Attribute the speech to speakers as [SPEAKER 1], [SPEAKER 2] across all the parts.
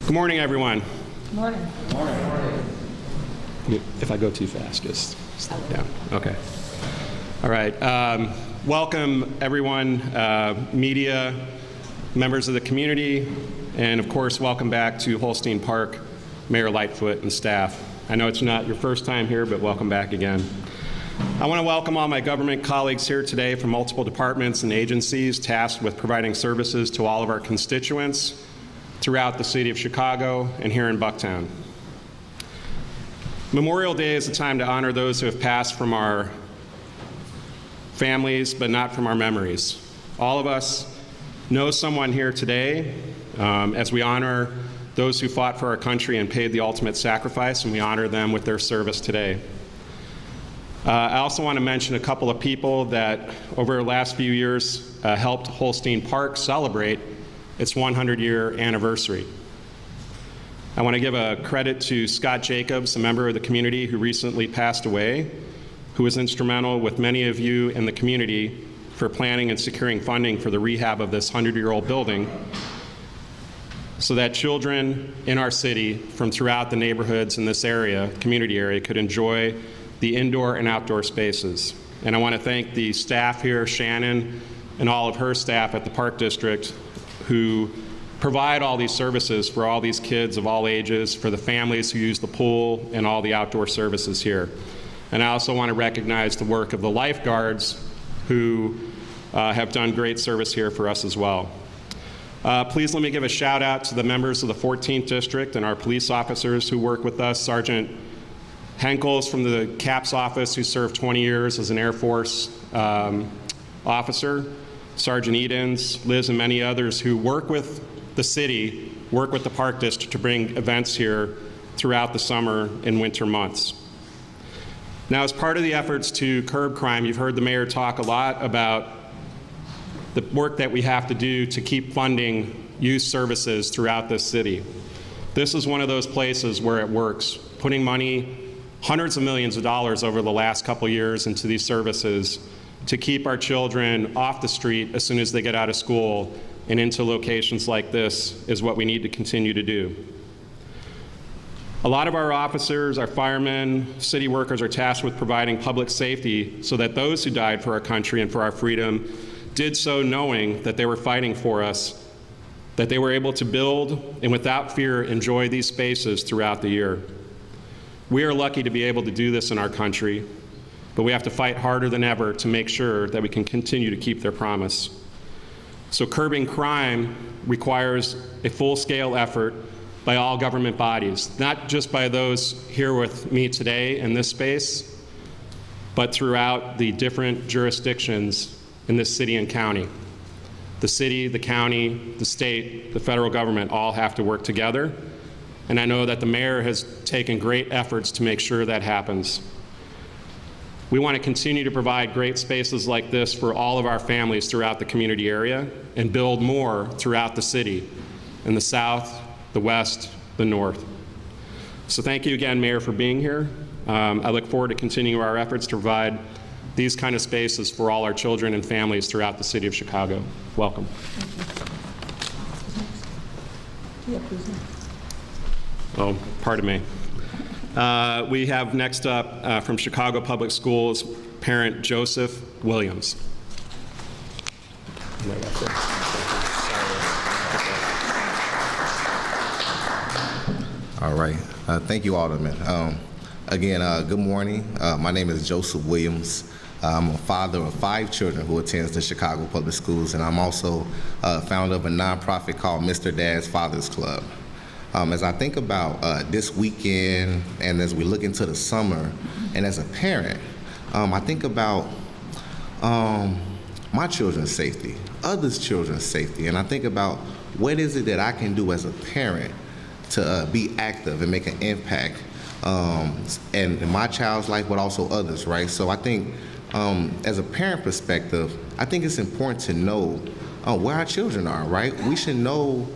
[SPEAKER 1] Good morning, everyone.
[SPEAKER 2] Good morning.
[SPEAKER 3] Good morning.
[SPEAKER 1] If I go too fast, just slow down. Okay. All right. Welcome, everyone, media, members of the community, and of course, welcome back to Holstein Park, Mayor Lightfoot and staff. I know it's not your first time here, but welcome back again. I want to welcome all my government colleagues here today from multiple departments and agencies tasked with providing services to all of our constituents throughout the city of Chicago and here in Bucktown. Memorial Day is a time to honor those who have passed from our families, but not from our memories. All of us know someone here today as we honor those who fought for our country and paid the ultimate sacrifice, and we honor them with their service today. I also want to mention a couple of people that over the last few years helped Holstein Park celebrate its 100-year anniversary. I want to give a credit to Scott Jacobs, a member of the community who recently passed away, who was instrumental with many of you in the community for planning and securing funding for the rehab of this 100-year-old building so that children in our city from throughout the neighborhoods in this area, community area, could enjoy the indoor and outdoor spaces. And I want to thank the staff here, Shannon, and all of her staff at the Park District who provide all these services for all these kids of all ages, for the families who use the pool and all the outdoor services here. And I also want to recognize the work of the lifeguards who have done great service here for us as well. Please let me give a shout out to the members of the 14th District and our police officers who work with us. Sergeant Henkels from the CAPS office, who served 20 years as an Air Force officer. Sergeant Edens, Liz, and many others who work with the city, work with the Park District to bring events here throughout the summer and winter months. Now, as part of the efforts to curb crime, you've heard the mayor talk a lot about the work that we have to do to keep funding youth services throughout this city. This is one of those places where it works, putting money, hundreds of millions of dollars over the last couple years into these services to keep our children off the street as soon as they get out of school and into locations like this is what we need to continue to do. A lot of our officers, our firemen, city workers are tasked with providing public safety so that those who died for our country and for our freedom did so knowing that they were fighting for us, that they were able to build and without fear enjoy these spaces throughout the year. We are lucky to be able to do this in our country, but we have to fight harder than ever to make sure that we can continue to keep their promise. So curbing crime requires a full-scale effort by all government bodies, not just by those here with me today in this space, but throughout the different jurisdictions in this city and county. The city, the county, the state, the federal government all have to work together, and I know that the mayor has taken great efforts to make sure that happens. We want to continue to provide great spaces like this for all of our families throughout the community area and build more throughout the city, in the south, the west, the north. So thank you again, Mayor, for being here. I look forward to continuing our efforts to provide these kind of spaces for all our children and families throughout the city of Chicago. Welcome. Oh, pardon me. We have next up from Chicago Public Schools, parent Joseph Williams.
[SPEAKER 3] All right. Thank you, Alderman. Again, good morning. My name is Joseph Williams. I'm a father of 5 children who attends the Chicago Public Schools, and I'm also founder of a nonprofit called Mr. Dad's Father's Club. As I think about this weekend and as we look into the summer, and as a parent, I think about my children's safety, others' children's safety, and I think about what is it that I can do as a parent to be active and make an impact in my child's life, but also others, right? So I think as a parent perspective, I think it's important to know where our children are, right? We should know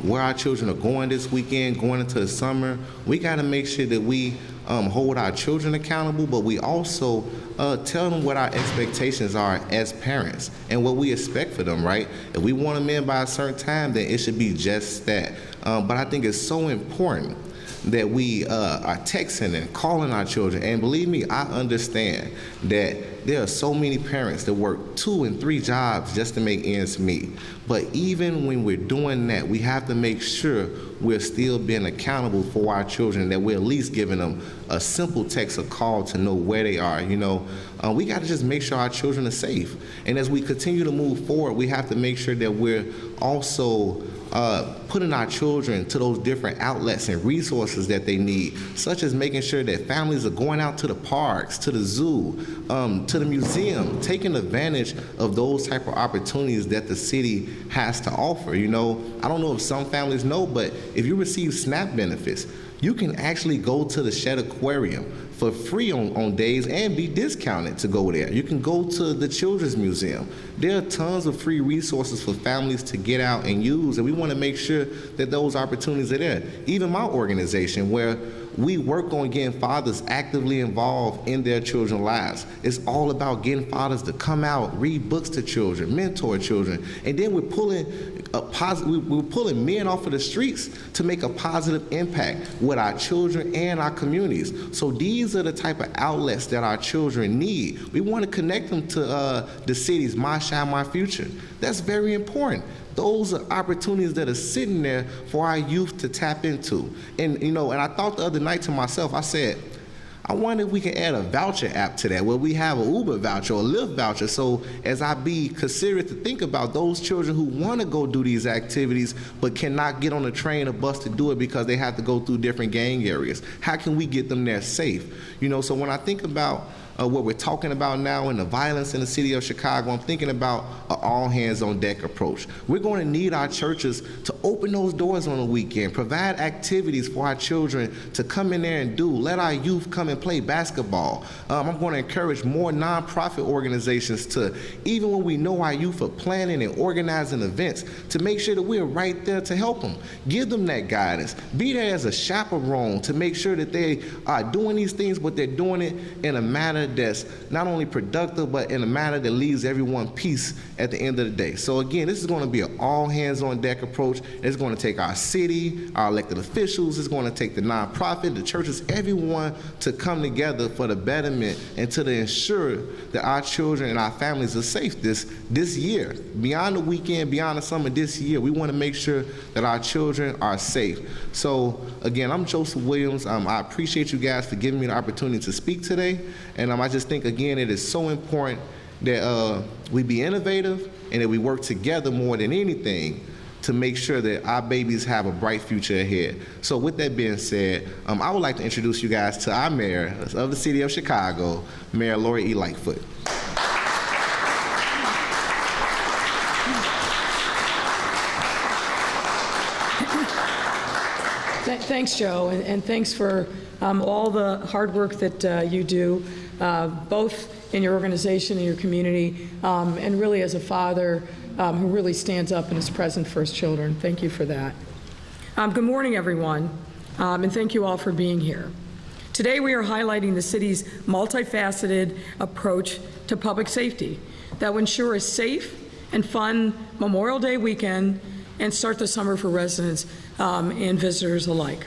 [SPEAKER 3] where our children are going this weekend, going into the summer. We got to make sure that we hold our children accountable, but we also tell them what our expectations are as parents and what we expect for them, right? If we want them in by a certain time, then it should be just that. But I think it's so important that we are texting and calling our children. And believe me, I understand that there are so many parents that work 2 and 3 jobs just to make ends meet. But even when we're doing that, we have to make sure we're still being accountable for our children, that we're at least giving them a simple text or call to know where they are. You know, we got to just make sure our children are safe. And as we continue to move forward, we have to make sure that we're also putting our children to those different outlets and resources that they need, such as making sure that families are going out to the parks, to the zoo, to the museum, taking advantage of those type of opportunities that the city has to offer. You know, I don't know if some families know, but if you receive SNAP benefits, you can actually go to the Shed Aquarium for free on days and be discounted to go there. You can go to the Children's Museum. There are tons of free resources for families to get out and use, and we want to make sure that those opportunities are there. Even my organization, where we work on getting fathers actively involved in their children's lives. It's all about getting fathers to come out, read books to children, mentor children, and then we're pulling men off of the streets to make a positive impact with our children and our communities. So these are the type of outlets that our children need. We want to connect them to the city's My Shine, My Future. That's very important. Those are opportunities that are sitting there for our youth to tap into. And you know, and I thought the other night to myself, I said, I wonder if we can add a voucher app to that, where we have an Uber voucher or a Lyft voucher. So as I be considerate to think about those children who want to go do these activities but cannot get on a train or bus to do it because they have to go through different gang areas, how can we get them there safe? You know, so when I think about what we're talking about now and the violence in the city of Chicago, I'm thinking about an all-hands-on-deck approach. We're going to need our churches to open those doors on the weekend, provide activities for our children to come in there and do. Let our youth come and play basketball. I'm going to encourage more nonprofit organizations to, even when we know our youth are planning and organizing events, to make sure that we're right there to help them. Give them that guidance. Be there as a chaperone to make sure that they are doing these things, but they're doing it in a manner that's not only productive, but in a manner that leaves everyone peace at the end of the day. So again, this is going to be an all-hands-on-deck approach. It's going to take our city, our elected officials, it's going to take the nonprofit, the churches, everyone to come together for the betterment and to ensure that our children and our families are safe this year. Beyond the weekend, beyond the summer, this year, we want to make sure that our children are safe. So again, I'm Joseph Williams. I appreciate you guys for giving me the opportunity to speak today. And I just think, again, it is so important that we be innovative and that we work together more than anything to make sure that our babies have a bright future ahead. So with that being said, I would like to introduce you guys to our mayor of the city of Chicago, Mayor Lori E. Lightfoot.
[SPEAKER 2] Thanks, Joe, and thanks for all the hard work that you do, both in your organization and your community, and really as a father who really stands up and is present for his children. Thank you for that. Good morning, everyone, and thank you all for being here. Today we are highlighting the city's multifaceted approach to public safety that will ensure a safe and fun Memorial Day weekend and start the summer for residents and visitors alike.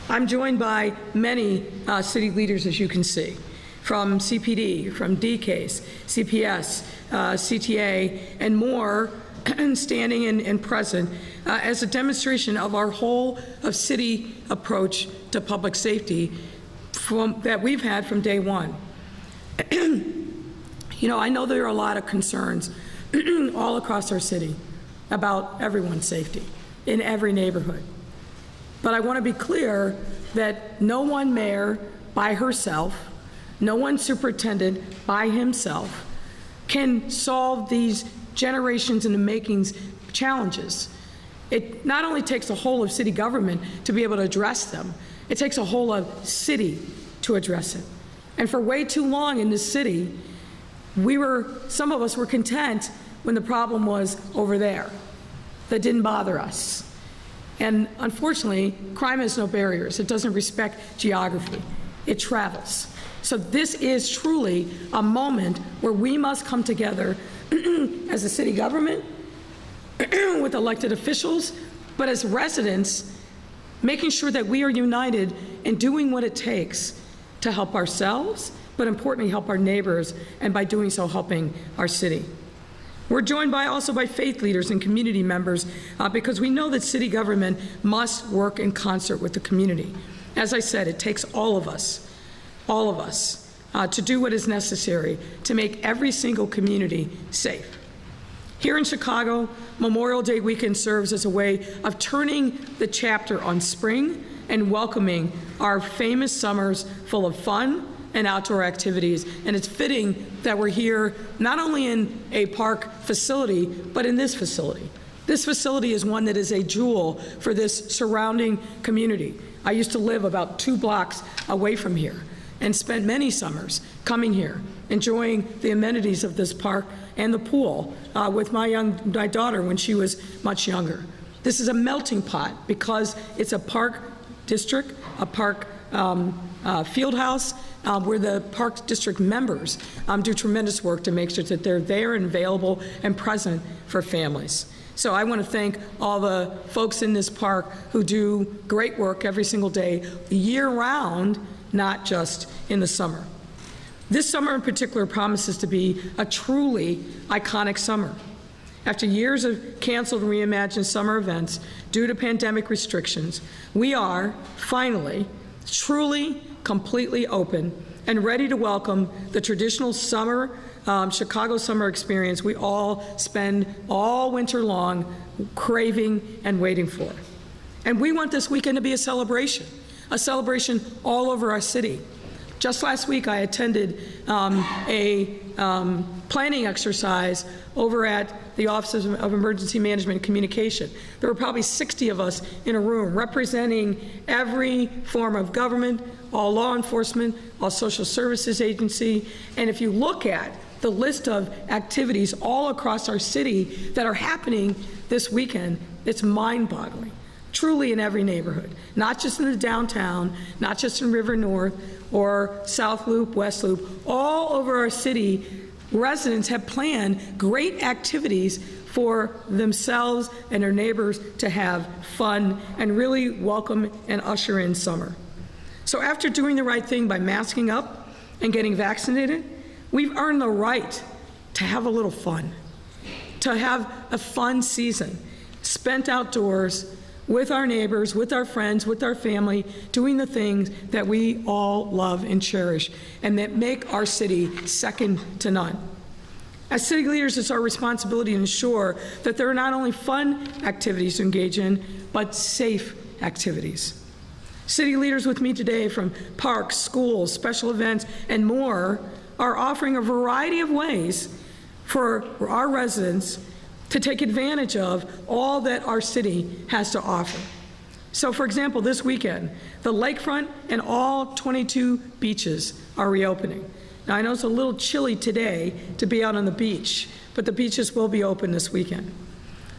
[SPEAKER 2] I'm joined by many city leaders, as you can see, from CPD, from DCASE, CPS, CTA, and more, standing and present as a demonstration of our whole of city approach to public safety that we've had from day one. You know, I know there are a lot of concerns all across our city about everyone's safety in every neighborhood. But I want to be clear that no one mayor by herself, no one superintendent by himself can solve these generations in the makings challenges. It not only takes a whole of city government to be able to address them, it takes a whole of city to address it. And for way too long in this city, some of us were content when the problem was over there. That didn't bother us. And unfortunately, crime has no barriers. It doesn't respect geography. It travels. So this is truly a moment where we must come together as a city government, with elected officials, but as residents, making sure that we are united in doing what it takes to help ourselves, but importantly help our neighbors, and by doing so helping our city. We're joined also by faith leaders and community members because we know that city government must work in concert with the community. As I said, it takes all of us to do what is necessary to make every single community safe. Here in Chicago, Memorial Day weekend serves as a way of turning the chapter on spring and welcoming our famous summers full of fun and outdoor activities. And it's fitting that we're here not only in a park facility, but in this facility. This facility is one that is a jewel for this surrounding community. I used to live about 2 blocks away from here and spent many summers coming here, enjoying the amenities of this park and the pool with my daughter when she was much younger. This is a melting pot because it's a park district, a park field house, where the park district members do tremendous work to make sure that they're there and available and present for families. So I want to thank all the folks in this park who do great work every single day, year-round, not just in the summer. This summer in particular promises to be a truly iconic summer. After years of canceled and reimagined summer events due to pandemic restrictions, we are finally truly completely open and ready to welcome the traditional summer, Chicago summer experience we all spend all winter long craving and waiting for. And we want this weekend to be a celebration all over our city. Just last week, I attended a planning exercise over at the Office of Emergency Management and Communication. There were probably 60 of us in a room representing every form of government, all law enforcement, all social services agency. And if you look at the list of activities all across our city that are happening this weekend, it's mind-boggling. Truly in every neighborhood, not just in the downtown, not just in River North or South Loop, West Loop, all over our city, residents have planned great activities for themselves and their neighbors to have fun and really welcome and usher in summer. So after doing the right thing by masking up and getting vaccinated, we've earned the right to have a little fun, to have a fun season, spent outdoors, with our neighbors, with our friends, with our family, doing the things that we all love and cherish and that make our city second to none. As city leaders, it's our responsibility to ensure that there are not only fun activities to engage in, but safe activities. City leaders with me today from parks, schools, special events, and more are offering a variety of ways for our residents to take advantage of all that our city has to offer. So for example, this weekend, the lakefront and all 22 beaches are reopening. Now I know it's a little chilly today to be out on the beach, but the beaches will be open this weekend.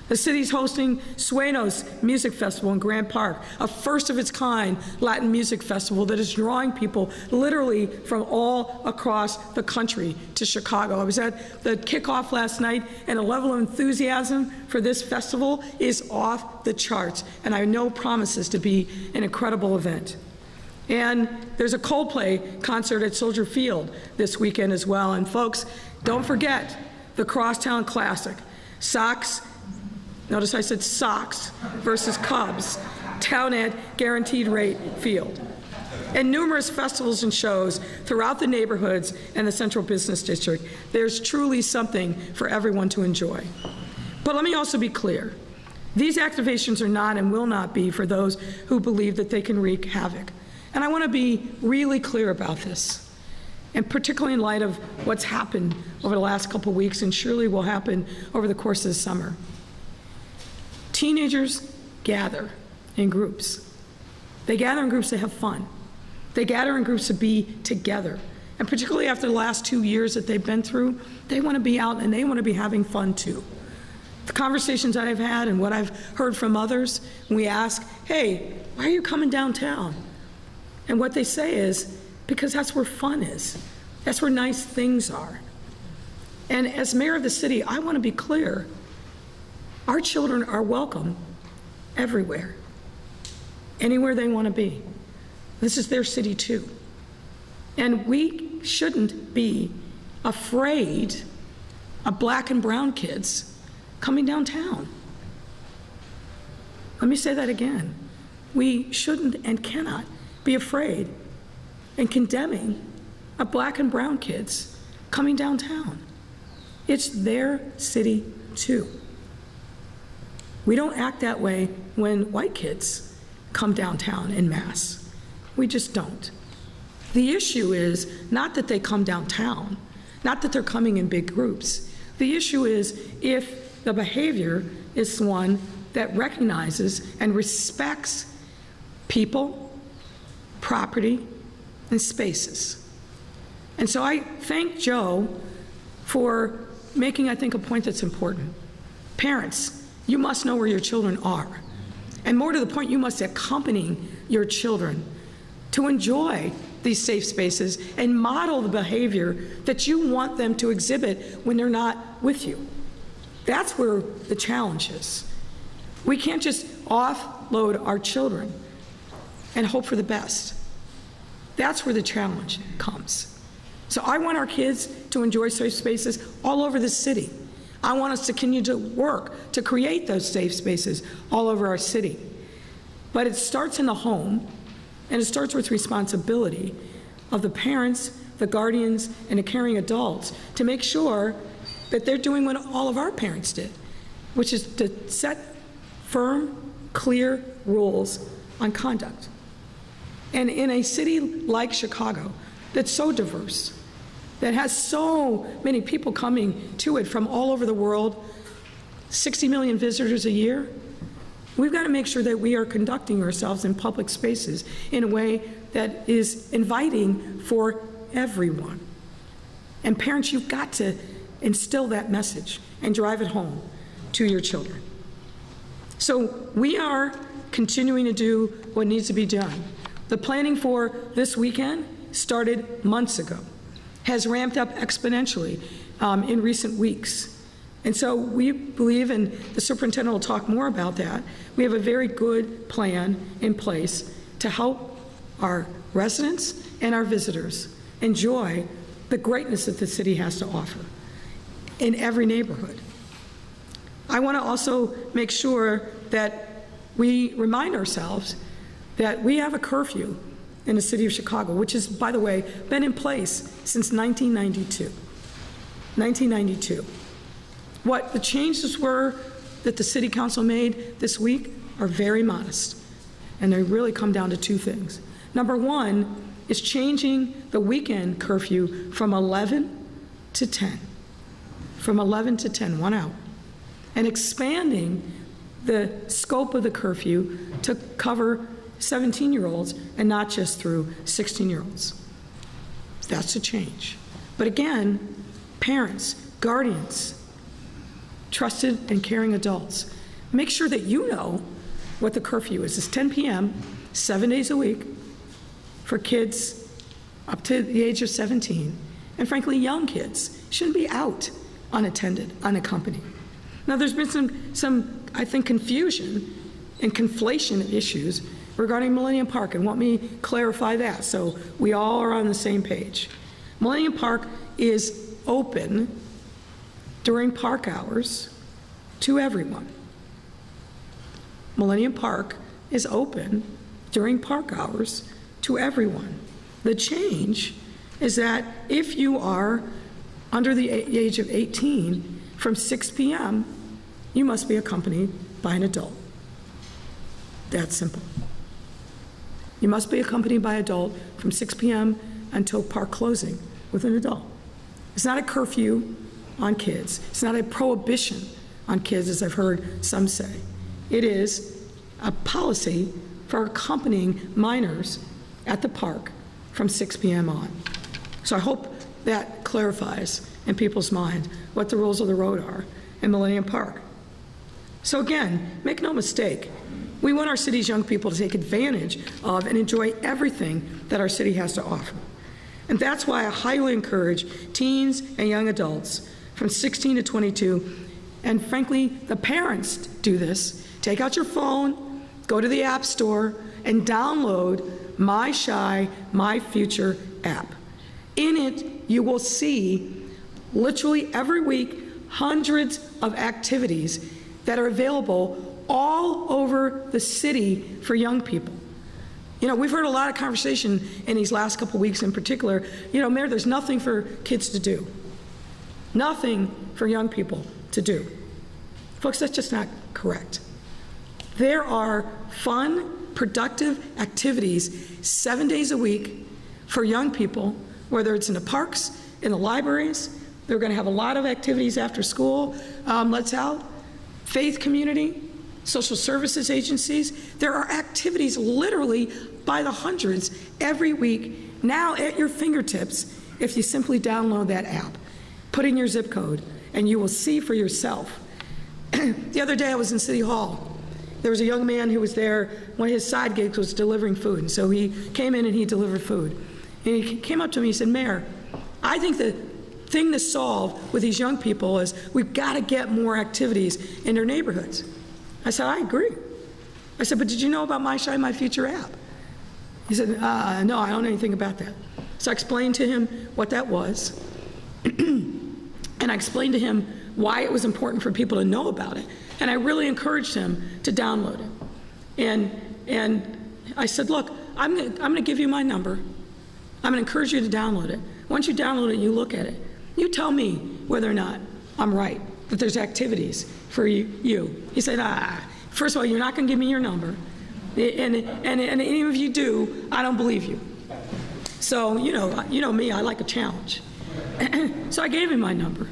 [SPEAKER 2] The city's hosting Sueños Music Festival in Grant Park, a first of its kind Latin music festival that is drawing people literally from all across the country to Chicago. I was at the kickoff last night, and the level of enthusiasm for this festival is off the charts, and I know promises to be an incredible event. And there's a Coldplay concert at Soldier Field this weekend as well. And folks, don't forget the Crosstown Classic. Notice I said Sox versus Cubs, down at Guaranteed Rate Field. And numerous festivals and shows throughout the neighborhoods and the Central Business District. There's truly something for everyone to enjoy. But let me also be clear. These activations are not and will not be for those who believe that they can wreak havoc. And I want to be really clear about this, and particularly in light of what's happened over the last couple of weeks and surely will happen over the course of the summer. Teenagers gather in groups. They gather in groups to have fun. They gather in groups to be together. And particularly after the last 2 years that they've been through, they want to be out and they want to be having fun too. The conversations that I've had and what I've heard from others, when we ask, hey, why are you coming downtown? And what they say is, because that's where fun is. That's where nice things are. And as mayor of the city, I want to be clear. Our children are welcome everywhere, anywhere they want to be. This is their city too. And we shouldn't be afraid of black and brown kids coming downtown. Let me say that again. We shouldn't and cannot be afraid and condemning of black and brown kids coming downtown. It's their city too. We don't act that way when white kids come downtown en masse. We just don't. The issue is not that they come downtown, not that they're coming in big groups. The issue is if the behavior is one that recognizes and respects people, property, and spaces. And so I thank Joe for making, I think, a point that's important. Parents, you must know where your children are. And more to the point, you must accompany your children to enjoy these safe spaces and model the behavior that you want them to exhibit when they're not with you. That's where the challenge is. We can't just offload our children and hope for the best. That's where the challenge comes. So I want our kids to enjoy safe spaces all over the city. I want us to continue to work to create those safe spaces all over our city. But it starts in the home, and it starts with responsibility of the parents, the guardians, and the caring adults to make sure that they're doing what all of our parents did, which is to set firm, clear rules on conduct. And in a city like Chicago that's so diverse, that has so many people coming to it from all over the world, 60 million visitors a year, we've got to make sure that we are conducting ourselves in public spaces in a way that is inviting for everyone. And parents, you've got to instill that message and drive it home to your children. So we are continuing to do what needs to be done. The planning for this weekend started months ago, has ramped up exponentially in recent weeks. And so we believe, and the superintendent will talk more about that, we have a very good plan in place to help our residents and our visitors enjoy the greatness that the city has to offer in every neighborhood. I want to also make sure that we remind ourselves that we have a curfew in the city of Chicago, which has, by the way, been in place since 1992. 1992. What the changes were that the city council made this week are very modest, and they really come down to two things. Number one is changing the weekend curfew from 11 to 10. From 11 to 10, 1 hour. And expanding the scope of the curfew to cover 17-year-olds and not just through 16-year-olds. That's a change. But again, parents, guardians, trusted and caring adults, make sure that you know what the curfew is. It's 10 p.m., 7 days a week for kids up to the age of 17. And frankly, young kids shouldn't be out unattended, unaccompanied. Now, there's been some I think, confusion and conflation of issues regarding Millennium Park, and let me clarify that so we all are on the same page. Millennium Park is open during park hours to everyone. Millennium Park is open during park hours to everyone. The change is that if you are under the age of 18, from 6 p.m., you must be accompanied by an adult. That's simple. You must be accompanied by an adult from 6 p.m. until park closing with an adult. It's not a curfew on kids. It's not a prohibition on kids, as I've heard some say. It is a policy for accompanying minors at the park from 6 p.m. on. So I hope that clarifies in people's mind what the rules of the road are in Millennium Park. So again, make no mistake, we want our city's young people to take advantage of and enjoy everything that our city has to offer. And that's why I highly encourage teens and young adults from 16 to 22, and frankly, the parents do this. Take out your phone, go to the App Store, and download My Shy, My Future app. In it, you will see literally every week hundreds of activities that are available all over the city for young people. You know, we've heard a lot of conversation in these last couple weeks in particular. You know, Mayor, there's nothing for kids to do. Nothing for young people to do. Folks, that's just not correct. There are fun, productive activities 7 days a week for young people, whether it's in the parks, in the libraries. They're going to have a lot of activities after school, Let's Out, faith community, social services agencies. There are activities literally by the hundreds every week now at your fingertips if you simply download that app. Put in your zip code and you will see for yourself. The other day I was in City Hall. There was a young man who was there. One of his side gigs was delivering food. And so he came in and he delivered food. And he came up to me and he said, Mayor, I think the thing to solve with these young people is we've got to get more activities in their neighborhoods. I said, I agree. I said, but did you know about My Shy, My Future app? He said, no, I don't know anything about that. So I explained to him what that was. And I explained to him why it was important for people to know about it. And I really encouraged him to download it. And I said, look, I'm going to give you my number. I'm going to encourage you to download it. Once you download it and you look at it, you tell me whether or not I'm right, that there's activities for you. He said, first of all, you're not going to give me your number. And even if you do, I don't believe you. So, you know me, I like a challenge. So I gave him my number.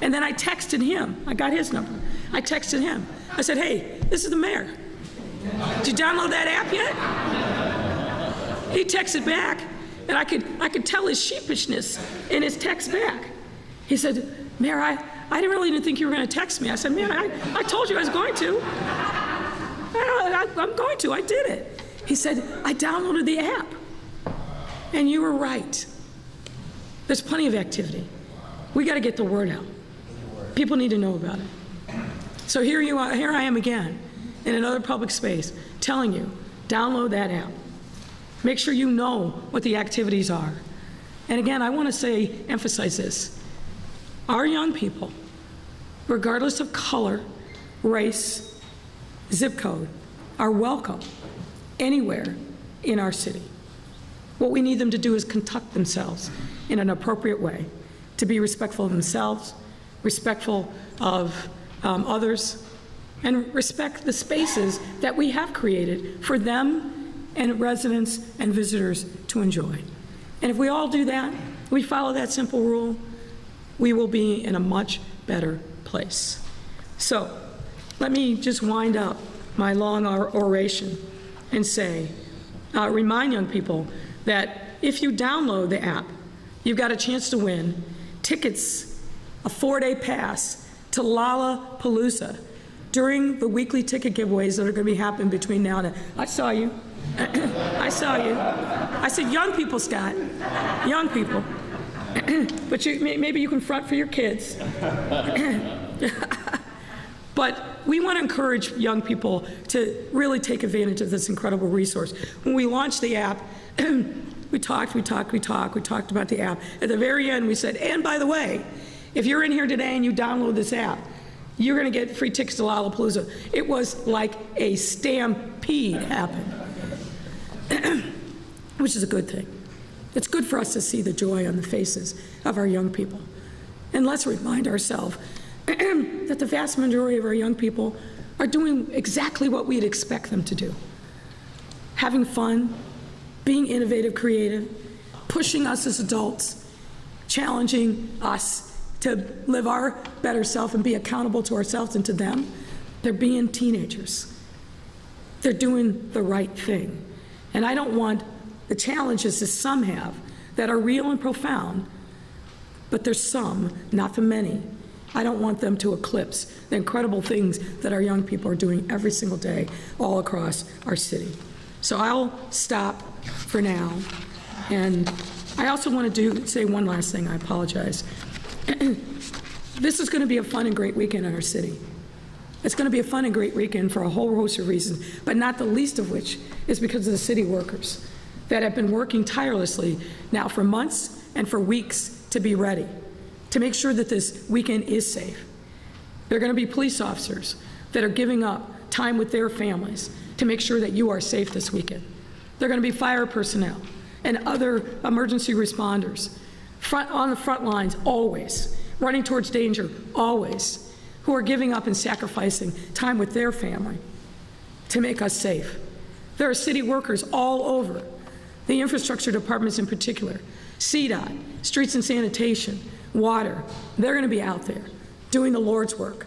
[SPEAKER 2] And then I texted him. I got his number. I texted him. I said, hey, this is the mayor. Did you download that app yet? He texted back, and I could tell his sheepishness in his text back. He said, Mayor, I didn't really think you were going to text me. I said, man, I told you I was going to. I'm going to. I did it. He said, I downloaded the app. And you were right. There's plenty of activity. We got to get the word out. People need to know about it. So here I am again in another public space telling you, download that app. Make sure you know what the activities are. And again, I want to emphasize this. Our young people, regardless of color, race, zip code, are welcome anywhere in our city. What we need them to do is conduct themselves in an appropriate way, to be respectful of themselves, respectful of others, and respect the spaces that we have created for them and residents and visitors to enjoy. And if we all do that, we follow that simple rule, we will be in a much better place. So let me just wind up my long oration and say, remind young people that if you download the app, you've got a chance to win tickets, a 4-day pass to Lollapalooza during the weekly ticket giveaways that are going to be happening between now and then. I saw you. I saw you. I said, young people, Scott. Young people. But maybe you can front for your kids. But we want to encourage young people to really take advantage of this incredible resource. When we launched the app, we talked about the app. At the very end, we said, and by the way, if you're in here today and you download this app, you're going to get free tickets to Lollapalooza. It was like a stampede happened, which is a good thing. It's good for us to see the joy on the faces of our young people. And let's remind ourselves that the vast majority of our young people are doing exactly what we'd expect them to do. Having fun, being innovative, creative, pushing us as adults, challenging us to live our better self and be accountable to ourselves and to them. They're being teenagers. They're doing the right thing. And I don't want the challenges that some have that are real and profound, but there's some, not the many. I don't want them to eclipse the incredible things that our young people are doing every single day all across our city. So I'll stop for now and I also want to say one last thing. I apologize. This is going to be a fun and great weekend in our city. It's going to be a fun and great weekend for a whole host of reasons, but not the least of which is because of the city workers that have been working tirelessly now for months and for weeks to be ready, to make sure that this weekend is safe. There are going to be police officers that are giving up time with their families to make sure that you are safe this weekend. There are going to be fire personnel and other emergency responders on the front lines always, running towards danger always, who are giving up and sacrificing time with their family to make us safe. There are city workers all over, the infrastructure departments in particular, CDOT, streets and sanitation, water. They're going to be out there doing the Lord's work.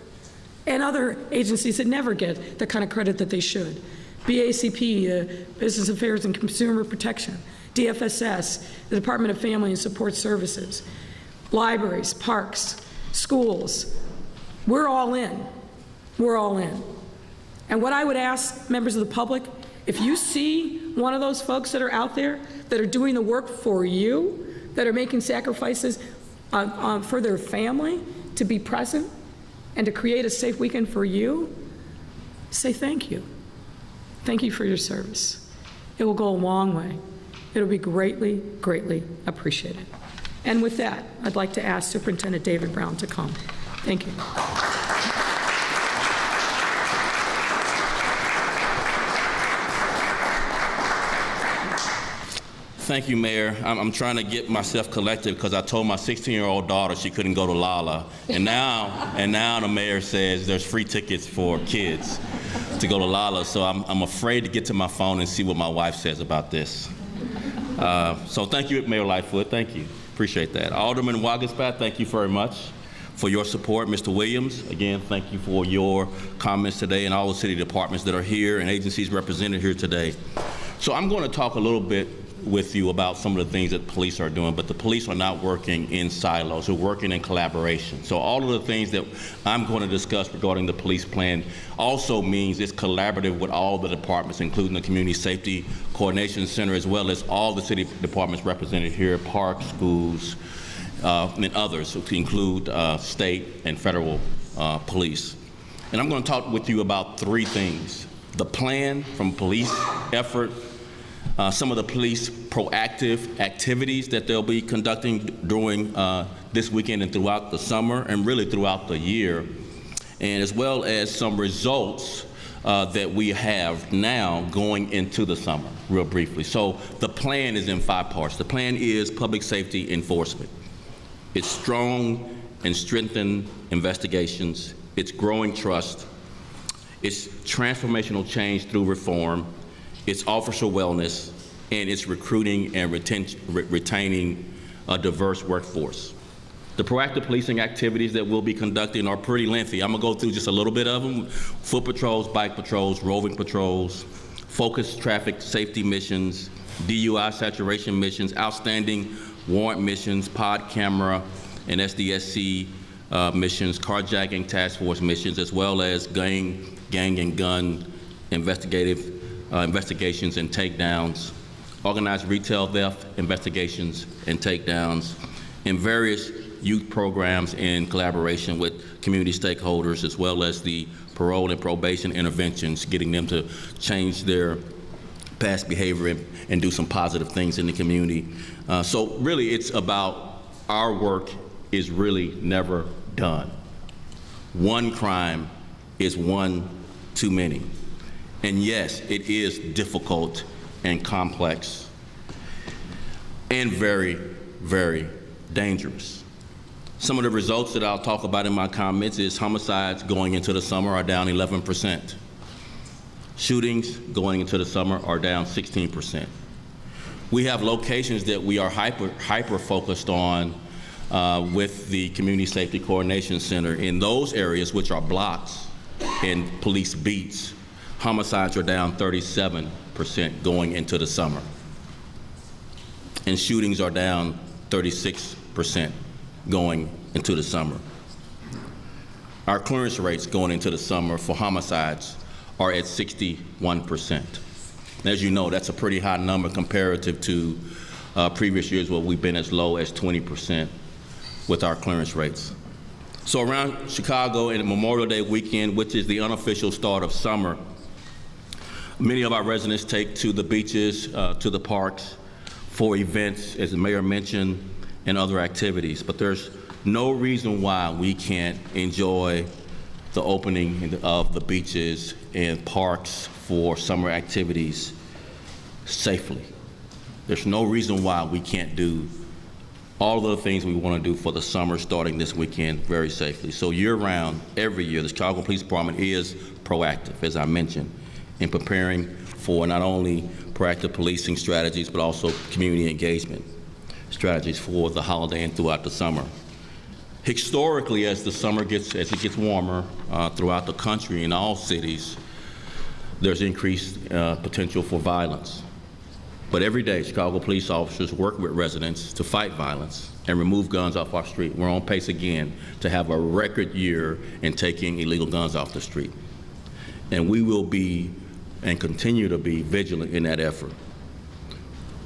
[SPEAKER 2] And other agencies that never get the kind of credit that they should. BACP, Business Affairs and Consumer Protection, DFSS, the Department of Family and Support Services, libraries, parks, schools. We're all in. We're all in. And what I would ask members of the public, if you see one of those folks that are out there that are doing the work for you, that are making sacrifices for their family to be present and to create a safe weekend for you, say thank you. Thank you for your service. It will go a long way. It'll be greatly, greatly appreciated. And with that, I'd like to ask Superintendent David Brown to come. Thank you.
[SPEAKER 4] Thank you, Mayor. I'm trying to get myself collected because I told my 16-year-old daughter she couldn't go to Lala, and now the mayor says there's free tickets for kids to go to Lala. So I'm afraid to get to my phone and see what my wife says about this. So thank you, Mayor Lightfoot. Thank you. Appreciate that. Alderman Wagaspat, thank you very much for your support. Mr. Williams, again, thank you for your comments today, and all the city departments that are here and agencies represented here today. So I'm going to talk a little bit with you about some of the things that police are doing, but the police are not working in silos. They're working in collaboration. So all of the things that I'm going to discuss regarding the police plan also means it's collaborative with all the departments, including the Community Safety Coordination Center, as well as all the city departments represented here, parks, schools, and others, to include state and federal police. And I'm going to talk with you about three things: the plan from police effort, some of the police proactive activities that they'll be conducting during this weekend and throughout the summer and really throughout the year, and as well as some results that we have now going into the summer, real briefly. So the plan is in 5 parts. The plan is public safety enforcement. It's strong and strengthened investigations. It's growing trust. It's transformational change through reform. It's officer wellness, and it's recruiting and retaining a diverse workforce. The proactive policing activities that we'll be conducting are pretty lengthy. I'm gonna go through just a little bit of them: foot patrols, bike patrols, roving patrols, focused traffic safety missions, DUI saturation missions, outstanding warrant missions, pod camera and SDSC missions, carjacking task force missions, as well as gang and gun investigations and takedowns, organized retail theft investigations and takedowns, and various youth programs in collaboration with community stakeholders, as well as the parole and probation interventions, getting them to change their past behavior and do some positive things in the community. So really it's about our work is really never done. One crime is one too many. And yes, it is difficult and complex and very, very dangerous. Some of the results that I'll talk about in my comments is homicides going into the summer are down 11%. Shootings going into the summer are down 16%. We have locations that we are hyper focused on with the Community Safety Coordination Center. In those areas, which are blocks and police beats, homicides are down 37% going into the summer. And shootings are down 36% going into the summer. Our clearance rates going into the summer for homicides are at 61%. As you know, that's a pretty high number comparative to previous years where we've been as low as 20% with our clearance rates. So around Chicago and Memorial Day weekend, which is the unofficial start of summer, many of our residents take to the beaches, to the parks for events, as the mayor mentioned, and other activities. But there's no reason why we can't enjoy the opening of the beaches and parks for summer activities safely. There's no reason why we can't do all of the things we want to do for the summer starting this weekend very safely. So year-round, every year, the Chicago Police Department is proactive, as I mentioned, in preparing for not only proactive policing strategies, but also community engagement strategies for the holiday and throughout the summer. Historically, as it gets warmer throughout the country in all cities, there's increased potential for violence. But every day, Chicago police officers work with residents to fight violence and remove guns off our street. We're on pace again to have a record year in taking illegal guns off the street. And we will be and continue to be vigilant in that effort.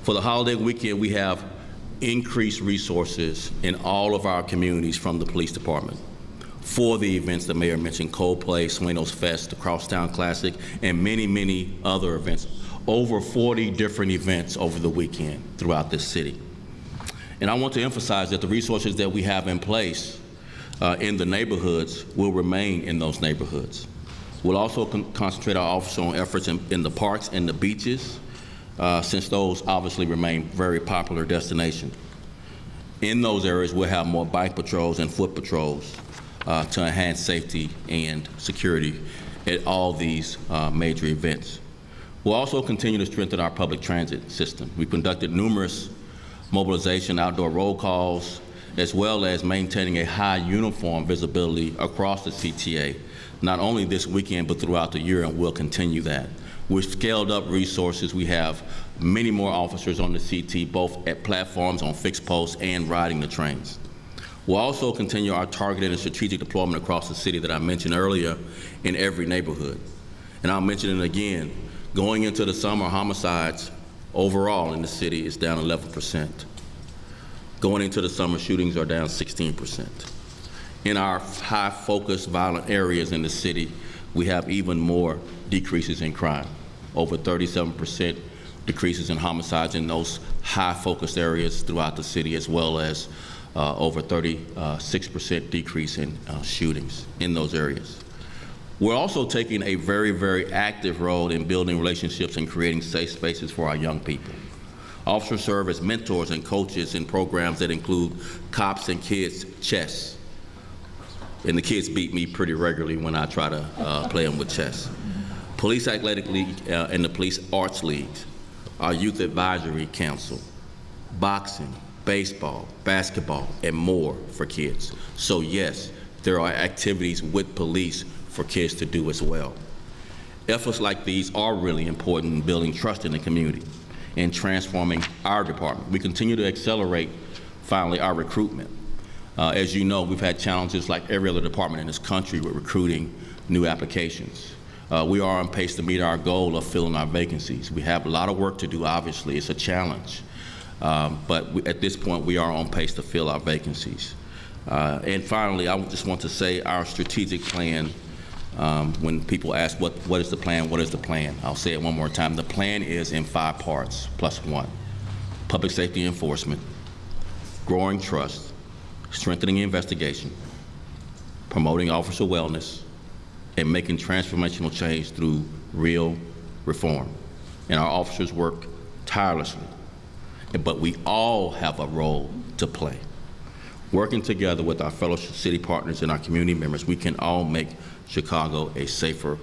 [SPEAKER 4] For the holiday weekend, we have increased resources in all of our communities from the police department for the events the mayor mentioned: Coldplay, Sueños Fest, the Crosstown Classic, and many, many other events. Over 40 different events over the weekend throughout this city. And I want to emphasize that the resources that we have in place in the neighborhoods will remain in those neighborhoods. We'll also concentrate our officers on efforts in the parks and the beaches, since those obviously remain very popular destinations. In those areas, we'll have more bike patrols and foot patrols to enhance safety and security at all these major events. We'll also continue to strengthen our public transit system. We conducted numerous mobilization outdoor roll calls, as well as maintaining a high uniform visibility across the CTA, not only this weekend, but throughout the year, and we'll continue that. We've scaled up resources. We have many more officers on the CT, both at platforms, on fixed posts, and riding the trains. We'll also continue our targeted and strategic deployment across the city that I mentioned earlier in every neighborhood. And I'll mention it again. Going into the summer, homicides overall in the city is down 11%. Going into the summer, shootings are down 16%. In our high-focused violent areas in the city, we have even more decreases in crime. Over 37% decreases in homicides in those high-focused areas throughout the city, as well as over 36% decrease in shootings in those areas. We're also taking a very, very active role in building relationships and creating safe spaces for our young people. Officers serve as mentors and coaches in programs that include Cops and Kids Chess. And the kids beat me pretty regularly when I try to play them with chess. Police Athletic League and the Police Arts Leagues, our Youth Advisory Council, boxing, baseball, basketball, and more for kids. So yes, there are activities with police for kids to do as well. Efforts like these are really important in building trust in the community and transforming our department. We continue to accelerate, finally, our recruitment. As you know, we've had challenges like every other department in this country with recruiting new applications. We are on pace to meet our goal of filling our vacancies. We have a lot of work to do, obviously. It's a challenge. But at this point, we are on pace to fill our vacancies. And finally, I just want to say our strategic plan, when people ask what is the plan, what is the plan? I'll say it one more time. The plan is in 5 parts, plus 1. Public safety enforcement, growing trust, strengthening investigation, promoting officer wellness, and making transformational change through real reform. And our officers work tirelessly, but we all have a role to play. Working together with our fellow city partners and our community members, we can all make Chicago a safer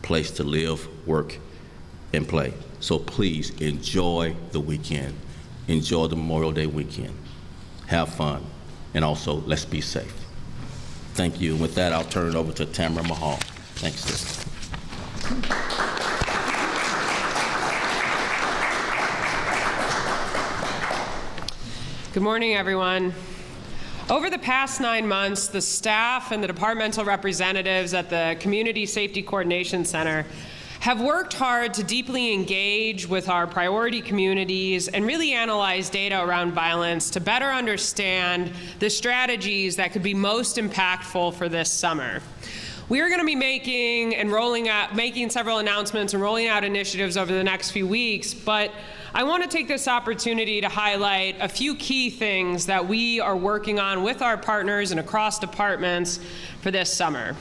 [SPEAKER 4] place to live, work, and play. So please enjoy the weekend. Enjoy the Memorial Day weekend. Have fun. And also, let's be safe. Thank you. And with that, I'll turn it over to Tamara Mahal. Thanks, sis.
[SPEAKER 5] Good morning, everyone. Over the past 9 months, the staff and the departmental representatives at the Community Safety Coordination Center have worked hard to deeply engage with our priority communities and really analyze data around violence to better understand the strategies that could be most impactful for this summer. We are going to be making several announcements and rolling out initiatives over the next few weeks, but I want to take this opportunity to highlight a few key things that we are working on with our partners and across departments for this summer.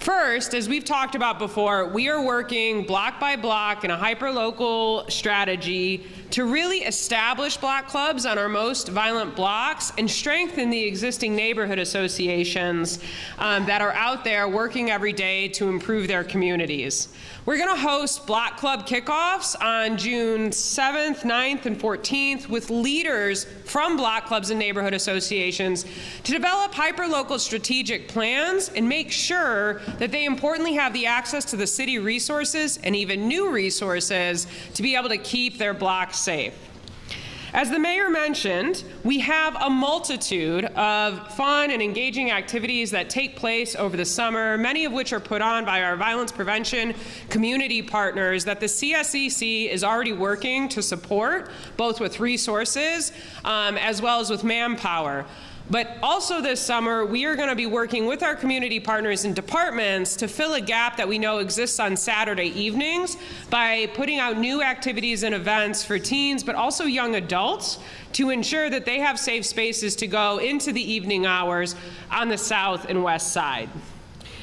[SPEAKER 5] First, as we've talked about before, we are working block by block in a hyperlocal strategy to really establish block clubs on our most violent blocks and strengthen the existing neighborhood associations that are out there working every day to improve their communities. We're going to host block club kickoffs on June 7th, 9th, and 14th with leaders from block clubs and neighborhood associations to develop hyperlocal strategic plans and make sure that they importantly have the access to the city resources and even new resources to be able to keep their blocks safe. As the mayor mentioned, we have a multitude of fun and engaging activities that take place over the summer, many of which are put on by our violence prevention community partners that the CSEC is already working to support, both with resources as well as with manpower. But also this summer, we are going to be working with our community partners and departments to fill a gap that we know exists on Saturday evenings by putting out new activities and events for teens, but also young adults, to ensure that they have safe spaces to go into the evening hours on the south and west side.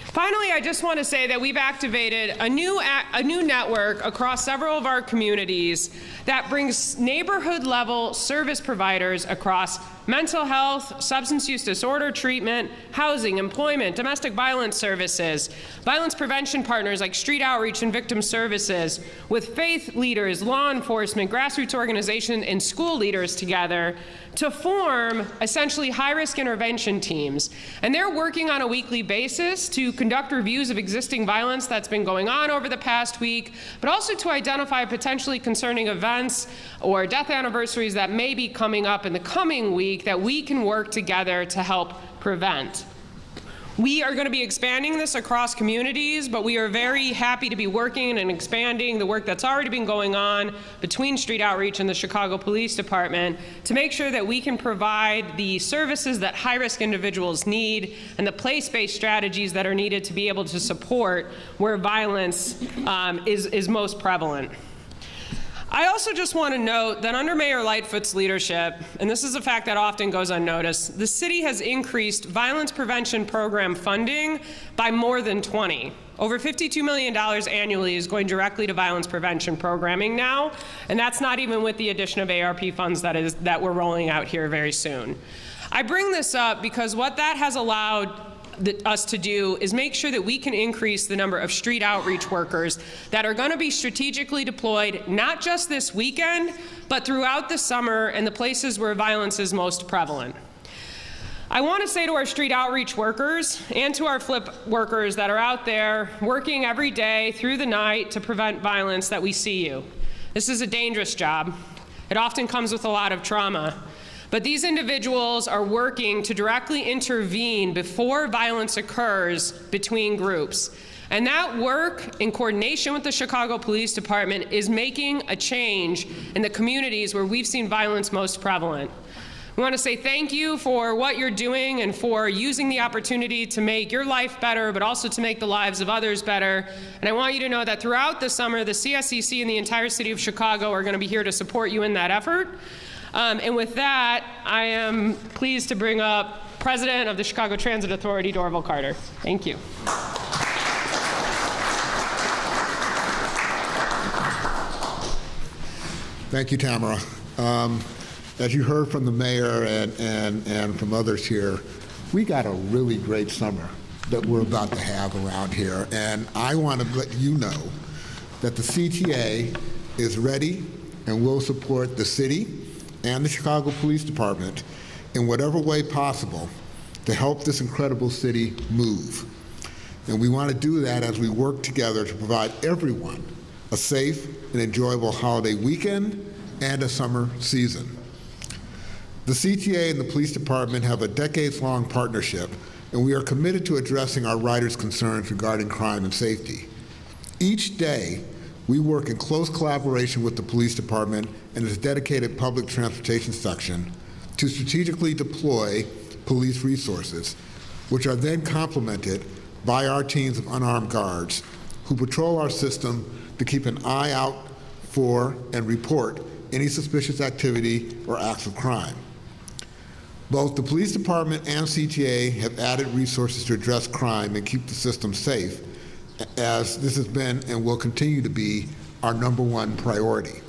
[SPEAKER 5] Finally, I just want to say that we've activated a new network across several of our communities that brings neighborhood-level service providers across mental health, substance use disorder treatment, housing, employment, domestic violence services, violence prevention partners like street outreach and victim services, with faith leaders, law enforcement, grassroots organizations, and school leaders together to form essentially high-risk intervention teams. And they're working on a weekly basis to conduct reviews of existing violence that's been going on over the past week, but also to identify potentially concerning events or death anniversaries that may be coming up in the coming week that we can work together to help prevent. We are going to be expanding this across communities, but we are very happy to be working and expanding the work that's already been going on between Street Outreach and the Chicago Police Department to make sure that we can provide the services that high-risk individuals need and the place-based strategies that are needed to be able to support where violence is most prevalent. I also just want to note that under Mayor Lightfoot's leadership, and this is a fact that often goes unnoticed, the city has increased violence prevention program funding by more than 20. Over $52 million annually is going directly to violence prevention programming now, and that's not even with the addition of ARP funds that we're rolling out here very soon. I bring this up because what that has allowed us to do is make sure that we can increase the number of street outreach workers that are going to be strategically deployed, not just this weekend, but throughout the summer and the places where violence is most prevalent. I want to say to our street outreach workers and to our flip workers that are out there working every day through the night to prevent violence that we see you. This is a dangerous job. It often comes with a lot of trauma. But these individuals are working to directly intervene before violence occurs between groups. And that work, in coordination with the Chicago Police Department, is making a change in the communities where we've seen violence most prevalent. We want to say thank you for what you're doing and for using the opportunity to make your life better, but also to make the lives of others better. And I want you to know that throughout the summer, the CSEC and the entire city of Chicago are going to be here to support you in that effort. And with that, I am pleased to bring up President of the Chicago Transit Authority, Dorval Carter. Thank you.
[SPEAKER 6] Thank you, Tamara. As you heard from the mayor and from others here, we got a really great summer that we're about to have around here. And I want to let you know that the CTA is ready and will support the city and the Chicago Police Department in whatever way possible to help this incredible city move. And we want to do that as we work together to provide everyone a safe and enjoyable holiday weekend and a summer season. The CTA and the Police Department have a decades-long partnership, and we are committed to addressing our riders' concerns regarding crime and safety. Each day, we work in close collaboration with the police department and its dedicated public transportation section to strategically deploy police resources, which are then complemented by our teams of unarmed guards who patrol our system to keep an eye out for and report any suspicious activity or acts of crime. Both the police department and CTA have added resources to address crime and keep the system safe, as this has been and will continue to be our #1 priority.